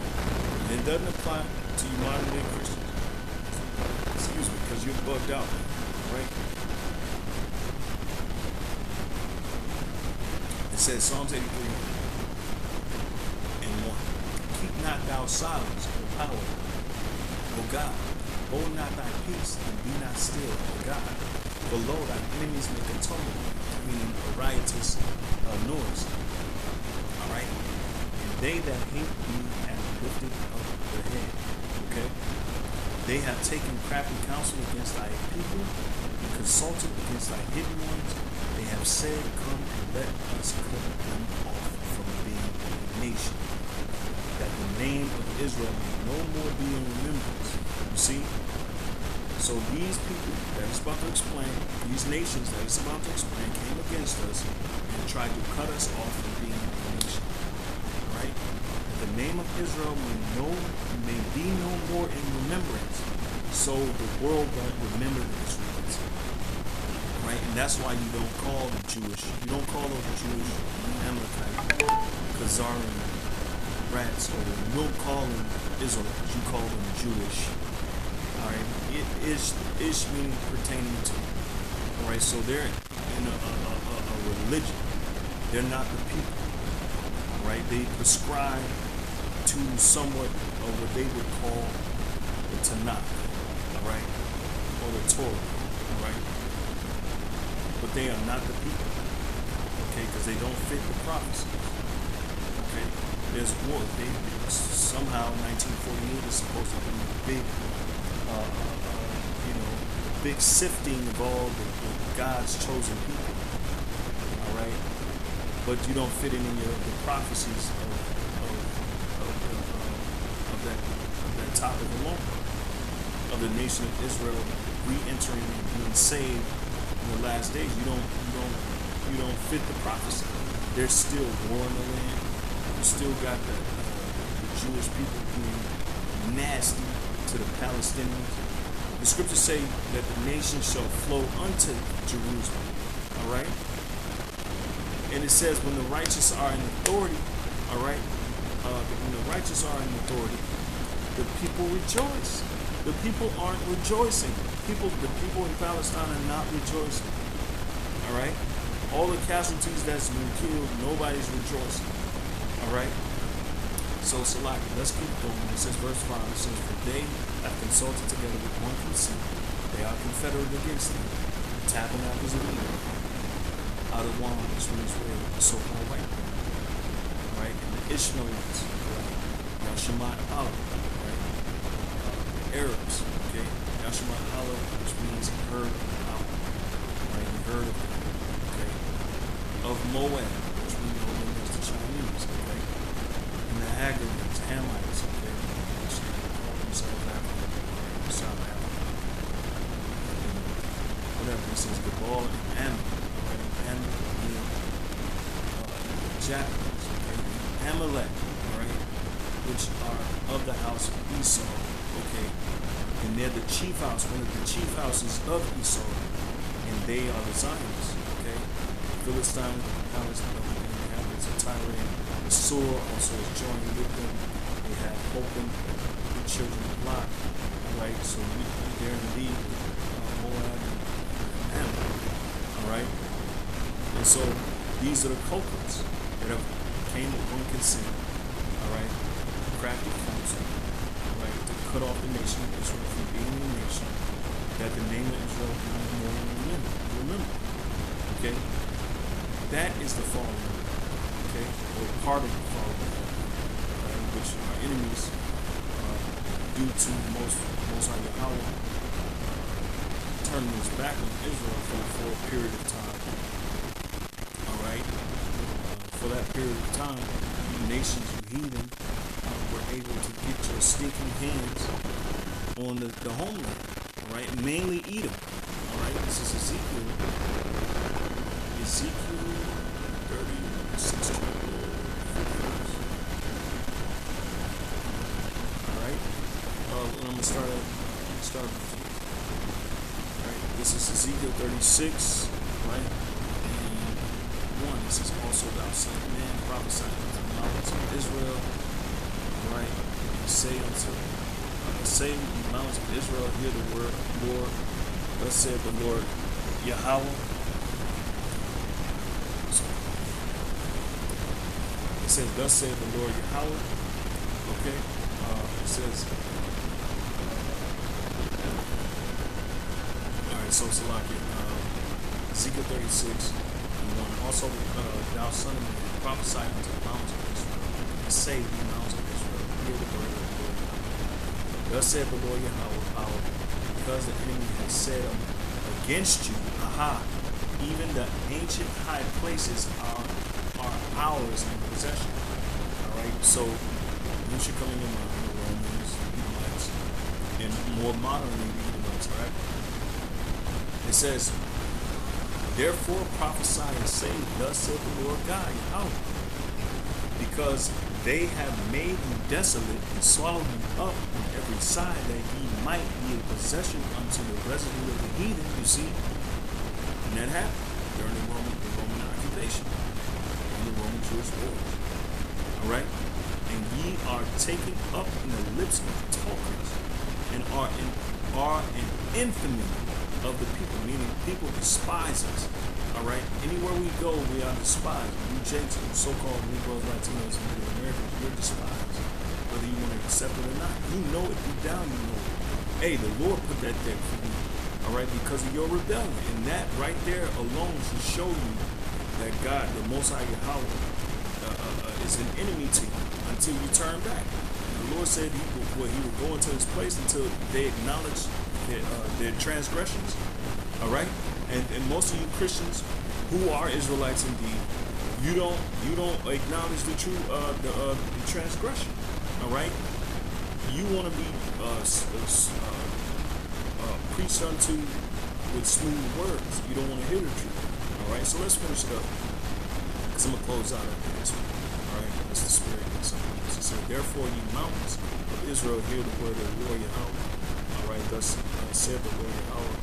Speaker 1: It doesn't apply to you modern day Christians. Excuse me, because you're bugged out, right? It says Psalms 83 and 1. Keep not thou silence, O power, O God. Hold not thy peace, and be not still, O God. Below thy enemies make a tumult, meaning a riotous noise. All right? And they that hate thee have lifted up their head. Okay? They have taken crafty counsel against thy people, and consulted against thy hidden ones. They have said, come and let us cut them off from being a nation, that the name of Israel may no more be in remembrance. You see? So these people that is about to explain, these nations that is about to explain, came against us and tried to cut us off from being a nation. Right? The name of Israel may be no more in remembrance. So the world won't remember the Israelites. Right? And that's why you don't call them Jewish. You don't call them Jewish Amalekite, Khazarian rats, or you don't call them Israelites. You call them Jewish. All right, it is meaning pertaining to. All right, so they're in a religion. They're not the people. All right, they prescribe to somewhat of what they would call the Tanakh. All right, or the Torah. All right, but they are not the people. Okay, because they don't fit the prophecy. Okay, there's war. Somehow 1948 is supposed to be big. Big sifting of all the God's chosen people. All right, but you don't fit in the prophecies of that topic alone, of the nation of Israel re-entering and being saved in the last days. You don't fit the prophecy. There's still war in the land. You still got the Jewish people being nasty to the Palestinians. The scriptures say that the nation shall flow unto Jerusalem. All right? And it says when the righteous are in authority, all right? When the righteous are in authority, the people rejoice. The people aren't rejoicing. The people in Palestine are not rejoicing. All right? All the casualties that's been killed, nobody's rejoicing. All right? So, Salaki, let's keep going. It says, verse 5, it says, for they have consulted together with one consent. They are confederate against them. The tabernacles of Edom, out of one, which means where the so-called white man, right? And the Ishmaelites, right? Yashamat Allah, right? The Arabs, okay? Yashamat Allah, which means heard of Allah, right? You heard of them, okay? Of Moab, which we know them as the Chinese, okay? And the Hagarites, Hamites, okay, which they call themselves African, right? South Africa. And whatever, it says Gabal and Ammon, right? Ammon being Japanese, okay? Amalek, right? Which are of the house of Esau, okay? And they're the chief house, one of the chief houses of Esau, and they are the Zionists, okay? Philistines, Palestine, inhabitants of Tyre, the sword also is joined with them. They have opened the children of Lot, right? So they're indeed Moab and Ammon, all right? And so these are the culprits that have came with one consent, all right? Crafty counsel, right? To cut off the nation of Israel from being a nation, that the name of Israel be no more remember, okay? That is the fall. Okay, or part of the fall, which our enemies, due to most High Yahweh, turning his back on Israel for a period of time. All right, for that period of time, you nations, you heathen, were able to get your stinking hands on the homeland. All right, mainly Edom. All right? This is Ezekiel 36 chapter. All right. I'm gonna start with you. All right. This is Ezekiel 36, right? And 1. This is also thou son of man, prophesy unto the mountains of Israel, right? And say unto the mountains of Israel, hear the word of the Lord. Thus saith the Lord Yahweh. It says, thus saith the Lord Yahweh. Okay. It says, all right. So Salaki, Ezekiel 36 and 1. Also, thou son of man, prophesy unto the mountains of Israel, and say, the mountains of Israel, hear the word of the Lord. Thus saith the Lord Yahweh, because the enemy has said against you, even the ancient high places are ours in possession. All right, so you should come in your mind, the Romans, Edomites, and more modernly the Edomites. All right, it says, therefore prophesy and say, thus saith the Lord God, Yahweh, because they have made you desolate and swallowed you up on every side, that ye might be a possession unto the residue of the heathen. You see, and that happened during the Roman occupation, and the Roman Jewish wars. All right, and ye are taken up in the lips of talkers, and are an infamy of the people, meaning people despise us. All right, anywhere we go, we are despised. You Jakes, so-called Negroes, Latinos, and Native Americans, you're despised, whether you want to accept it or not. You know it deep down. You know it. Hey, the Lord put that there for you. All right, because of your rebellion, and that right there alone should show you that God, the Most High Yahweh, is an enemy to you until you turn back. And the Lord said He would go into His place until they acknowledge their transgressions. All right, and most of you Christians who are Israelites indeed, you don't acknowledge the true the transgression. All right, you want to be preached unto with smooth words. You don't want to hear the truth. All right, so let's finish it up, because I'm gonna close out after this one. All right, that's the spirit of something. It said, therefore, ye mountains of Israel, hear the word of the Lord Yahweh. All right, thus said the Lord Yahweh,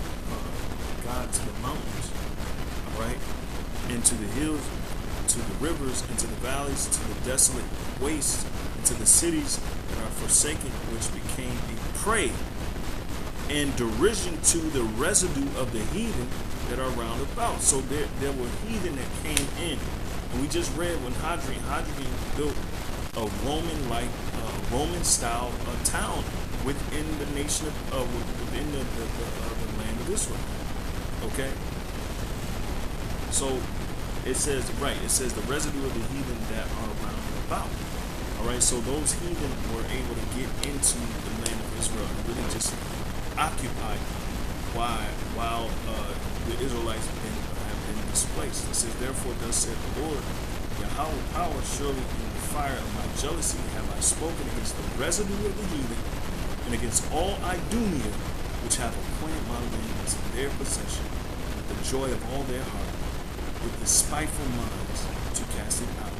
Speaker 1: God, to the mountains. All right, and to the hills, to the rivers, and to the valleys, to the desolate wastes, and to the cities that are forsaken, which became a prey and derision to the residue of the heathen that are round about. So there were heathen that came in, and we just read when Hadrian built a Roman style town within the nation within the land of Israel. Okay, so it says the residue of the heathen that are round about. All right, so those heathen were able to get into the land of Israel and really just occupy while the Israelites have been displaced. It says, therefore, thus said the Lord, Yahweh power, surely in the fire of my jealousy have I spoken against the residue of the heathen, and against all Idumea, which have appointed my land as their possession, with the joy of all their heart, with the spiteful minds, to cast it out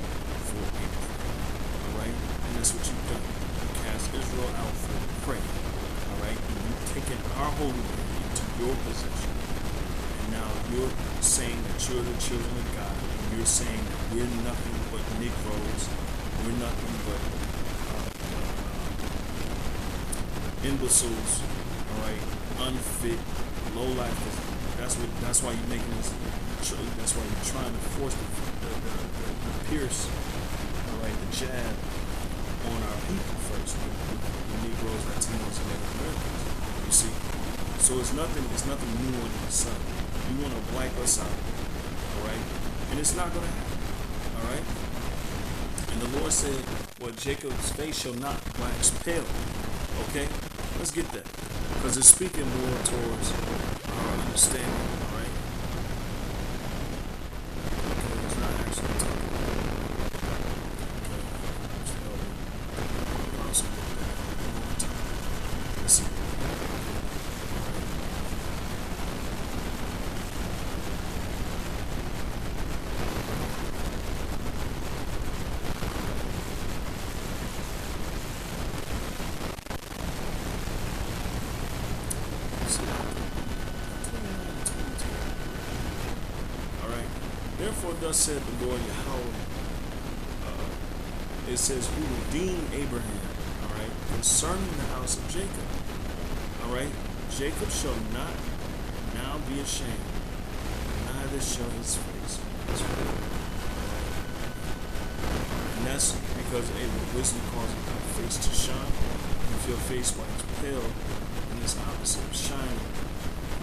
Speaker 1: for a prey. All right, and that's what you've done. You cast Israel out for a prey. All right, and you've taken our holy land into your possession, and now you're saying that you're the children of God, and you're saying that we're nothing but Negroes, we're nothing but imbeciles, all right, unfit, low life. That's why you're making this. That's why you're trying to force the pierce, all right, the jab on our people first, the Negroes, Latinos, and Native Americans. You see, so it's nothing new under the sun. You want to wipe us out, all right, and it's not going to happen, all right. And the Lord said, "Well, Jacob's face shall not wax pale." Okay, let's get that, because it's speaking more towards our understanding, all right. Okay, it's not actually talking. Let's see. Therefore, thus said the Lord Yahweh, it says, who redeemed Abraham, all right, concerning the house of Jacob, all right, Jacob shall not now be ashamed, neither shall his face be disfigured. And that's because wisdom causes our face to shine. And if your face white is pale, then it's opposite of shining,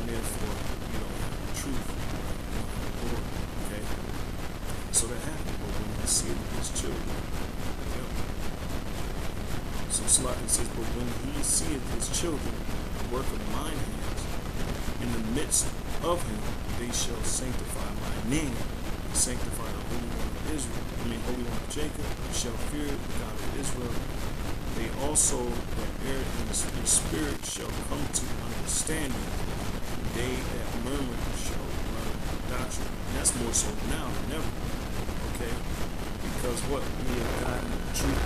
Speaker 1: and therefore you don't have the truth, Lord. Okay, so that happened, but when he seeth his children. So Slack says, but when he seeth his children, the work of mine hands, in the midst of him, they shall sanctify my name, and sanctify the Holy One of Israel. Holy One of Jacob, shall fear the God of Israel. They also that err in the spirit shall come to understanding. They that murmur shall learn doctrine. And that's more so now than ever. Okay? Because what? We have gotten the truth.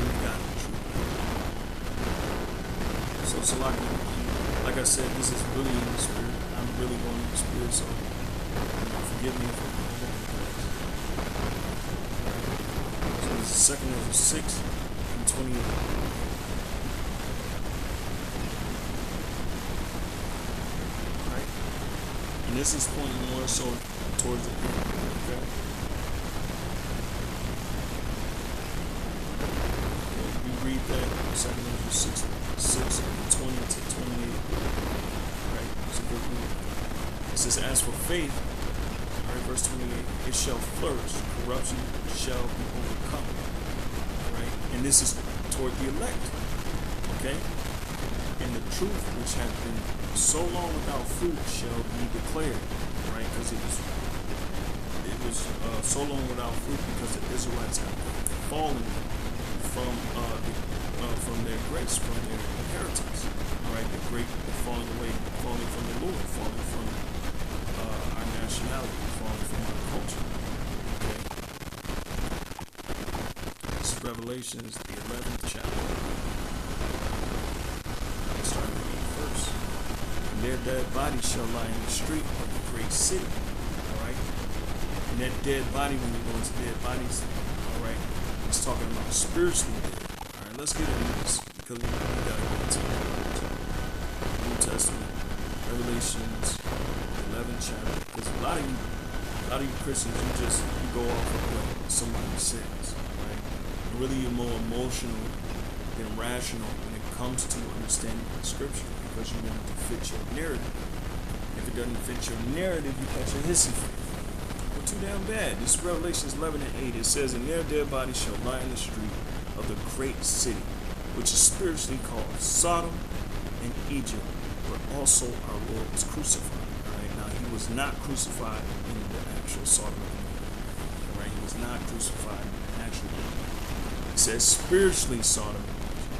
Speaker 1: We've gotten the truth. So like I said, this is really in the spirit. I'm really going in the spirit, so forgive me for my whole place. So this is 2 Ezra 6 and 28. Alright? And this is pointing more so towards the end. Okay? Read that 2 Ezra 6 and 20 to 28. Right? It's a good read. It says, as for faith, right, verse 28, it shall flourish, corruption shall be overcome. Right? And this is toward the elect. Okay? And the truth which hath been so long without fruit shall be declared. Right? Because it was so long without fruit because the Israelites have fallen from their grace, from their inheritance, all right, the falling away, falling from the Lord, falling from our nationality, falling from our culture. Okay, this is Revelations, the 11th chapter. I'll start with the 8th verse. And their dead bodies shall lie in the street of the great city. All right, and that dead body, when you go into dead bodies, all right, it's talking about spiritually dead. Alright, let's get into this because we gotta go into the New Testament, Revelations, 11th chapter. Because a lot of you Christians, you go off of what somebody says, right? And really, you're more emotional than rational when it comes to understanding the scripture because you want it to fit your narrative. If it doesn't fit your narrative, you got your hissy fit. Well, too damn bad. This is Revelations 11 and 8. It says, and their dead bodies shall lie in the street of the great city, which is spiritually called Sodom and Egypt, where also our Lord was crucified. Right? Now, he was not crucified in the actual Sodom and Egypt. Right? He was not crucified in the actual Egypt. It says spiritually Sodom and Egypt,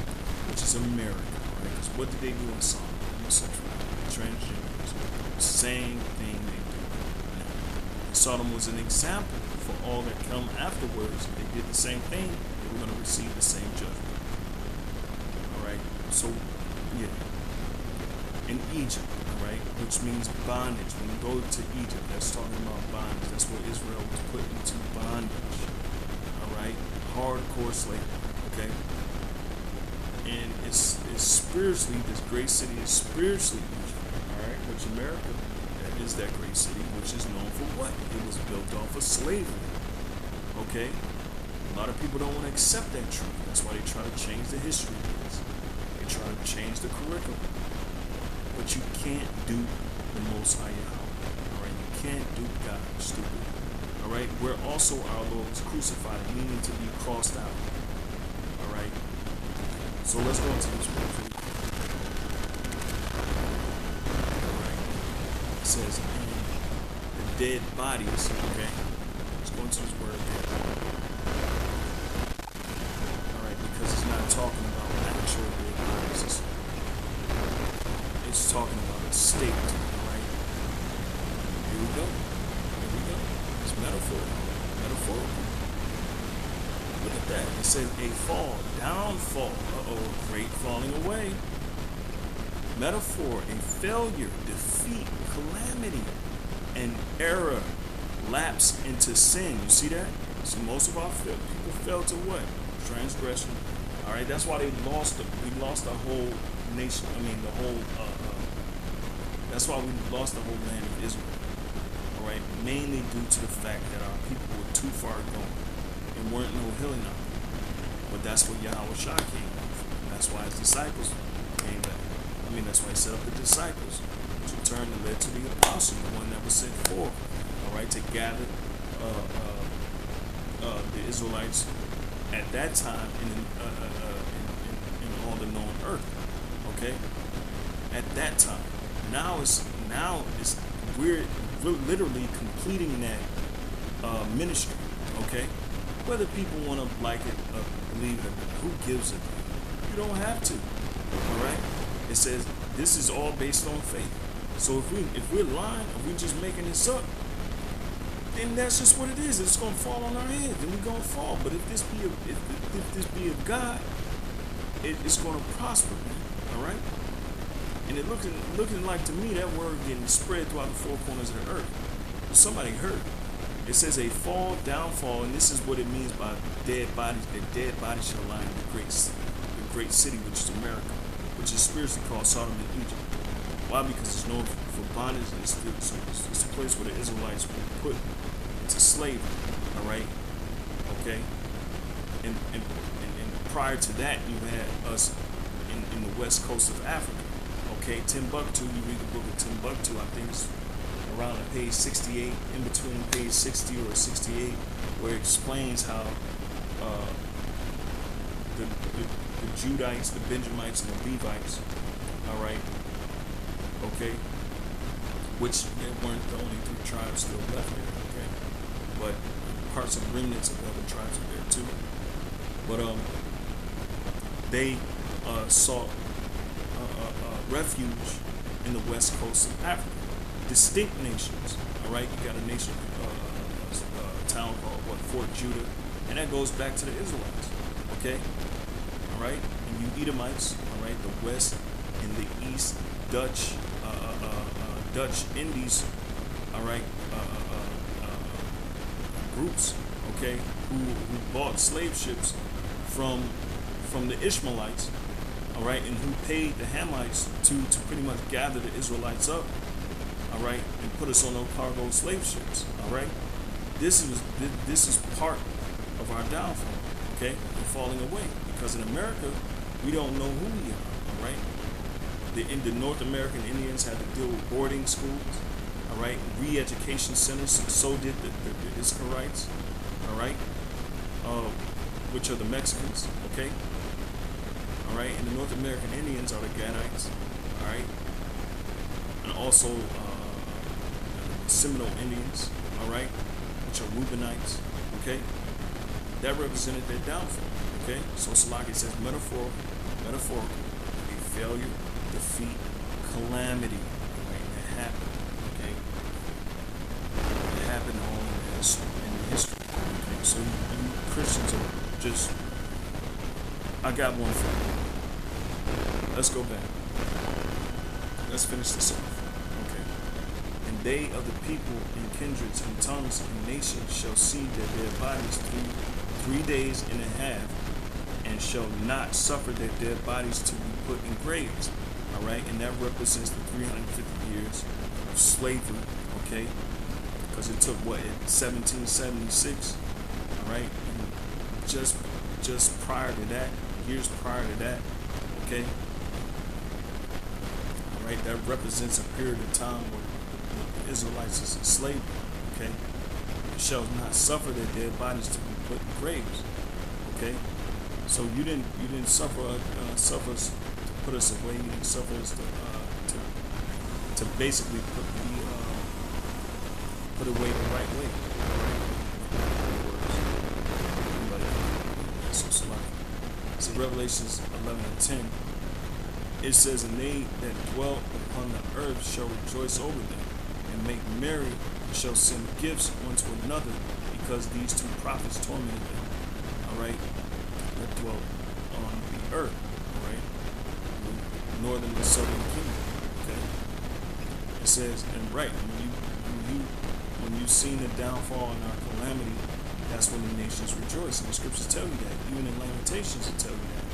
Speaker 1: which is America. Right? Because what did they do in Sodom? Homosexuality, transgenderism, same thing they do now. Sodom was an example for all that come afterwards. If they did the same thing, they were going to receive the same judgment. Alright, so, yeah. In Egypt, alright, which means bondage. When you go to Egypt, that's talking about bondage. That's where Israel was put into bondage. Alright, hardcore slavery, okay? And it's spiritually, this great city is spiritually Egypt, alright? Which America is that great city, which is known for what? It was built off of slavery. Okay? A lot of people don't want to accept that truth. That's why they try to change the history books. They try to change the curriculum. But you can't do the Most High Yahweh. Alright? You can't do God, stupid. Alright? Where also our Lord was crucified, meaning to be crossed out. Alright? So let's go into this scripture. It says, the dead bodies, okay? Let's go into this word dead. Alright, because it's not talking about actual dead bodies. It's talking about a state, alright? Here we go. It's metaphorical. Look at that. It says a fall, downfall. Great falling away. Metaphor, a failure, defeat, calamity. and error, lapse into sin. You see that? So most of our people fell to what? Transgression. All right, that's why we lost the whole nation. I mean, the whole. That's why we lost the whole land of Israel. All right, mainly due to the fact that our people were too far gone and weren't no healing out there. But that's what Yahweh Shah came from. That's why his disciples came back. I mean, that's why he set up the disciples, which in turn led to the apostles, the one that was sent forth. All right, to gather the Israelites at that time in all the known earth. Okay, at that time. Now we're literally completing that ministry. Okay, whether people want to like it or believe it, who gives it? You don't have to. All right. It says this is all based on faith. So if we're lying, if we're just making this up, then that's just what it is. It's gonna fall on our heads, and we're gonna fall. But if this be of God, it's gonna prosper, man. All right. And it looking like to me that word getting spread throughout the four corners of the earth. Somebody heard. It says a downfall, and this is what it means by dead bodies. That dead bodies shall lie in the great city, which is America, which is spiritually called Sodom and Egypt. Why? Because it's known for bondage, and it's a place where the Israelites were put into slavery. All right, okay. And prior to that, you had us in the west coast of Africa. Okay, Timbuktu. You read the book of Timbuktu. I think it's around page 68, in between page 60 or 68, where it explains how the Judites, the Benjamites, and the Levites, all right, okay, which they weren't the only three tribes still left there, okay, but parts of remnants of the other tribes are there too. But they sought refuge in the west coast of Africa. Distinct nations, all right. You got a nation, a town called Fort Judah, and that goes back to the Israelites, okay, all right. And you Edomites, all right, the west and the east, Dutch Indies, all right, groups, okay, who bought slave ships from the Ishmaelites, all right, and who paid the Hamites to pretty much gather the Israelites up. All right, and put us on those cargo slave ships. All right, this is part of our downfall. Okay, we're falling away because in America we don't know who we are. All right, the North American Indians had to deal with boarding schools. All right, re-education centers. So did the Israelites. All right, which are the Mexicans. Okay, all right, and the North American Indians are the Gadites. All right, and also Seminole Indians, all right, which are Reubenites, okay, that represented their downfall, okay. So Salaki says metaphorical, a failure, defeat, calamity, right? That happened, okay. It happened all in history, okay. So you Christians are just, I got one for you. Let's go back. Let's finish this off. They of the people and kindreds and tongues and nations shall see their dead bodies 3 days and a half, and shall not suffer their dead bodies to be put in graves. All right, and that represents the 350 years of slavery. Okay, because it took what, in 1776. All right, and just prior to that, years prior to that. Okay, all right, that represents a period of time where the Israelites is in slavery, okay? Shall not suffer their dead bodies to be put in graves, okay? So you didn't suffer us to put us away. You didn't suffer us to basically put away the right way. So Revelations 11:10. It says, and they that dwell upon the earth shall rejoice over them, and make merry, and shall send gifts one to another, because these two prophets tormented them. All right, that dwell on the earth. All right, northern and southern kingdom. Okay, it says, and right, when you seen the downfall and our calamity, that's when the nations rejoice. And the scriptures tell you that. Even in Lamentations, it tell you that.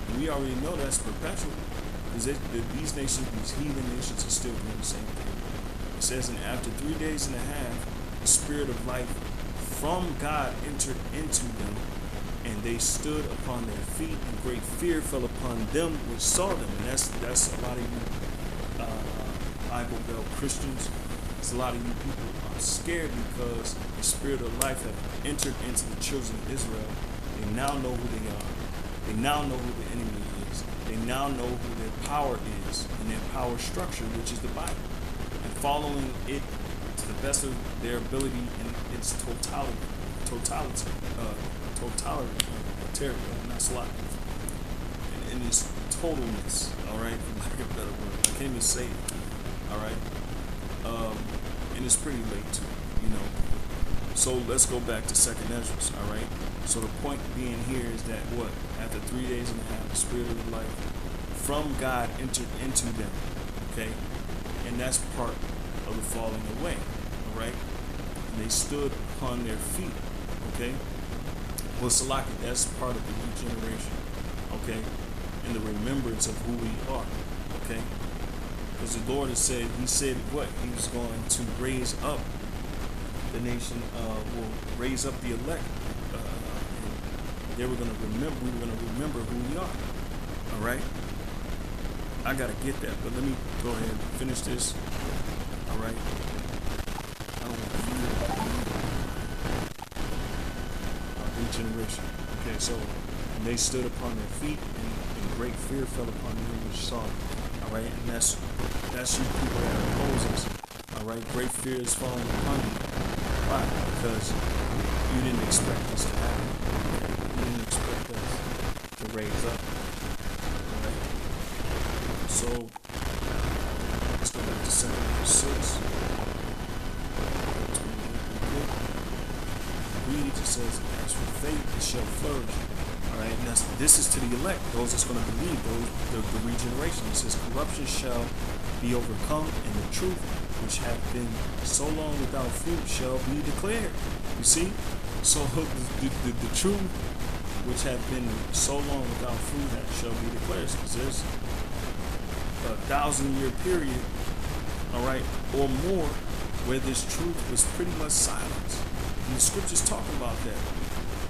Speaker 1: And we already know that's perpetual. Because these nations, these heathen nations, are still doing the same thing. It says, and after 3 days and a half, the spirit of life from God entered into them, and they stood upon their feet, and great fear fell upon them which saw them. And that's a lot of you Bible Belt Christians. There's a lot of you people are scared because the spirit of life have entered into the children of Israel. They now know who they are. They now know who the enemy is. They now know who their power is and their power structure, which is the Bible, and following it to the best of their ability in its in its totalness. All right, for lack of a better word, I can't even say it. All right, and it's pretty late too, you know. So let's go back to Second Ezra. All right. So the point being here is that what? After 3 days and a half, the spirit of life from God entered into them. Okay, and that's part of the falling away. All right, and they stood upon their feet. Okay, well, Salaki, that's part of the regeneration. Okay, and the remembrance of who we are. Okay, because the Lord has said, He said what? He was going to raise up the nation, will raise up the elect. And they were going to remember. We were going to remember who we are. All right. I gotta get that, but let me go ahead and finish this. All right. I don't want to regeneration. Okay, so and they stood upon their feet, and great fear fell upon them which saw them. All right, and that's you people that oppose us. All right, great fear is falling upon you. Why? Because you didn't expect this to happen. You didn't expect us to raise up. All right. So let's go back to 7:6. Read, it says, as for faith, it shall flourish. All right, and this is to the elect, those that's going to believe, the regeneration. It says, corruption shall be overcome, and the truth, which hath been so long without fruit, shall be declared. You see? So the truth, which hath been so long without fruit, that shall be declared. Because there's a 1,000-year period, all right, or more, where this truth was pretty much silenced. And the scriptures talk about that.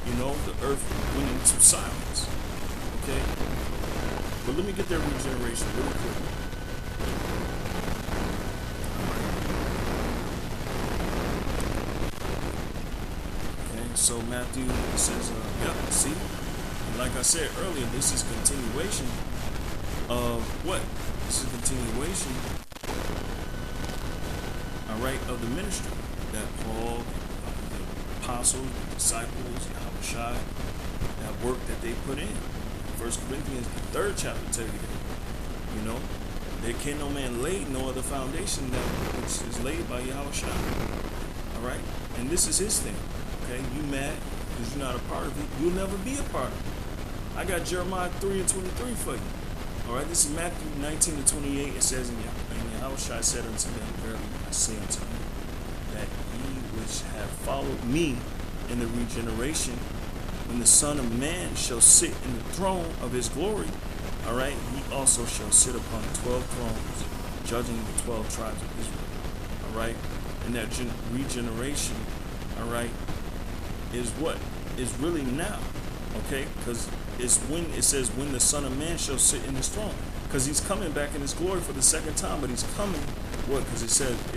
Speaker 1: You know, the earth went into silence. Okay? But let me get that regeneration really quick. Okay, so Matthew says, see? And like I said earlier, this is continuation of what? This is continuation, all right, of the ministry that Paul, apostles, the disciples, Yahushua, that work that they put in. 1 Corinthians, the 3rd chapter, tell you that. You know, there can no man lay no other foundation that which is laid by Yahushua. All right, and this is his thing. Okay, you mad because you're not a part of it? You'll never be a part of it. I got Jeremiah 3:23 for you. All right, this is Matthew 19:28. It says, and Yahushua said unto them, verily I say unto you, that ye which have followed me in the regeneration, when the Son of Man shall sit in the throne of his glory, all right, he also shall sit upon 12 thrones, judging the 12 tribes of Israel. All right, and that regeneration, all right, is what? Is really now, okay? Because it's when it says when the Son of Man shall sit in his throne, because he's coming back in his glory for the second time, but he's coming what? Because it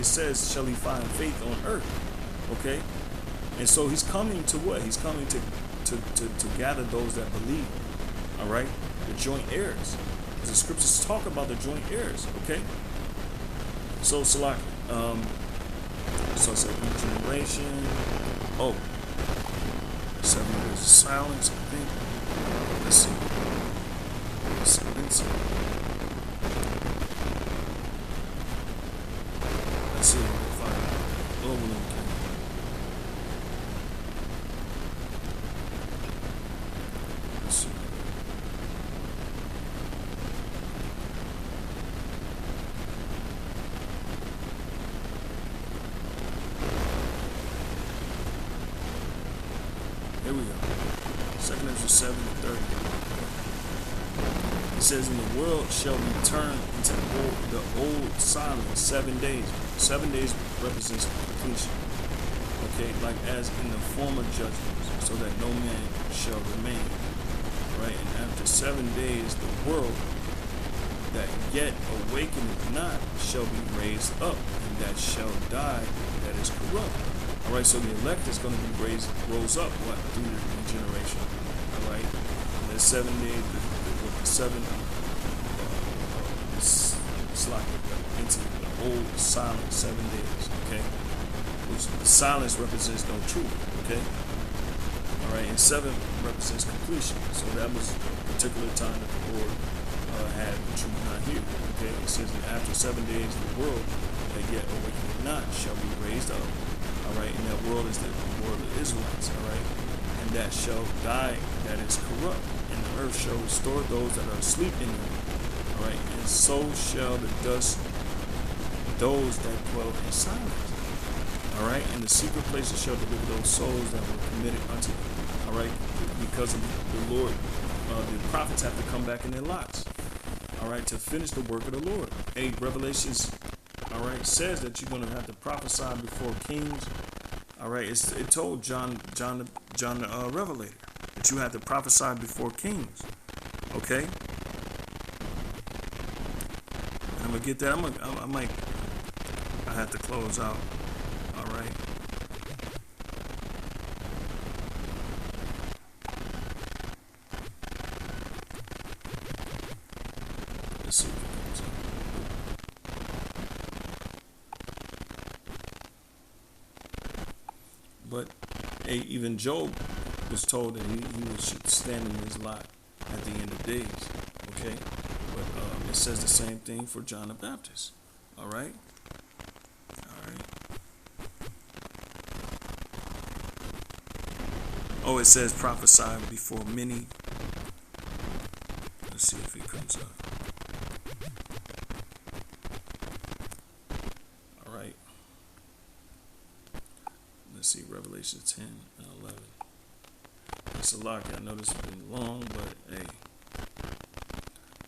Speaker 1: says shall he find faith on earth, okay? And so he's coming to what? He's coming to gather those that believe, all right? The joint heirs. Because the scriptures talk about the joint heirs, okay? So Salaki, so it's a regeneration. Oh, 7 years of silence, I think. Let's see. Let's see if I global income. Let's see. 2 Ezra 7:30. It says, "And the world shall return into the old silence 7 days." 7 days represents completion. Okay, like as in the former judgments, so that no man shall remain. Right, and after 7 days, the world that yet awakeneth not shall be raised up, and that shall die that is corrupt. All right, so the elect is going to be rose up what through the regeneration. All right, and there's 7 days with the seven. It's like into the old silent 7 days. Okay, which the silence represents no truth. Okay. All right, and 7 represents completion. So that was a particular time that the Lord had the truth not here. Okay, it says that after 7 days, the world that yet awakeneth not shall be raised up. All right, and that world is the world of Israelites. All right, and that shall die that is corrupt, and the earth shall restore those that are asleep in it. All right, and so shall the dust those that dwell in silence. All right, and the secret places shall deliver those souls that were committed unto them. All right, because of the Lord, the prophets have to come back in their lots. All right, to finish the work of the Lord. Revelations, all right, says that you're going to have to prophesy before kings. All right, it told John the Revelator that you have to prophesy before kings. Okay, I'm gonna get that. I have to close out. All right. Let's see if it comes up. But even Job was told that he should stand in his lot at the end of days. Okay, but it says the same thing for John the Baptist. All right. Oh, it says prophesy before many. Let's see if it comes up. All right. Let's see, Revelation 10 and 11. It's a lot. I know this has been long, but hey,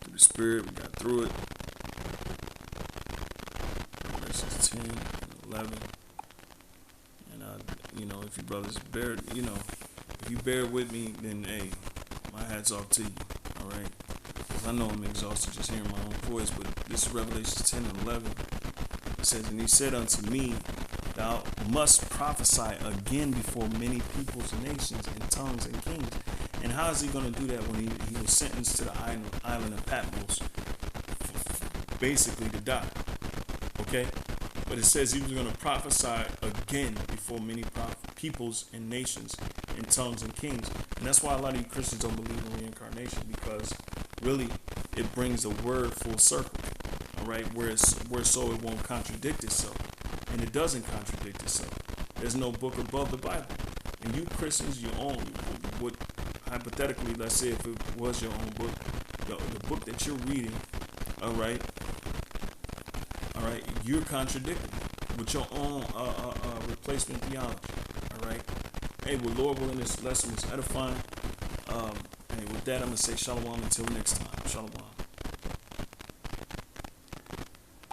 Speaker 1: through the Spirit, we got through it. Revelation 10 and 11. And if you brothers bear, if you bear with me, then hey, my hat's off to you. All right. I know I'm exhausted just hearing my own voice, but this is Revelation 10 and 11. It says, "And he said unto me, Thou must prophesy again before many peoples, nations, and tongues and kings." And how is he going to do that when he was sentenced to the island of Patmos, basically to die? Okay? But it says he was going to prophesy again before many peoples and nations and tongues and kings. And that's why a lot of you Christians don't believe in reincarnation, because really it brings the word full circle. All right? Where so it won't contradict itself. And it doesn't contradict itself. There's no book above the Bible. And you Christians, you own, would hypothetically, let's say if it was your own book, the book that you're reading, all right, you're contradicting with your own replacement theology, all right. Hey, well, Lord willing, this lesson was edifying. And with that, I'm going to say shalom until next time. Shalom.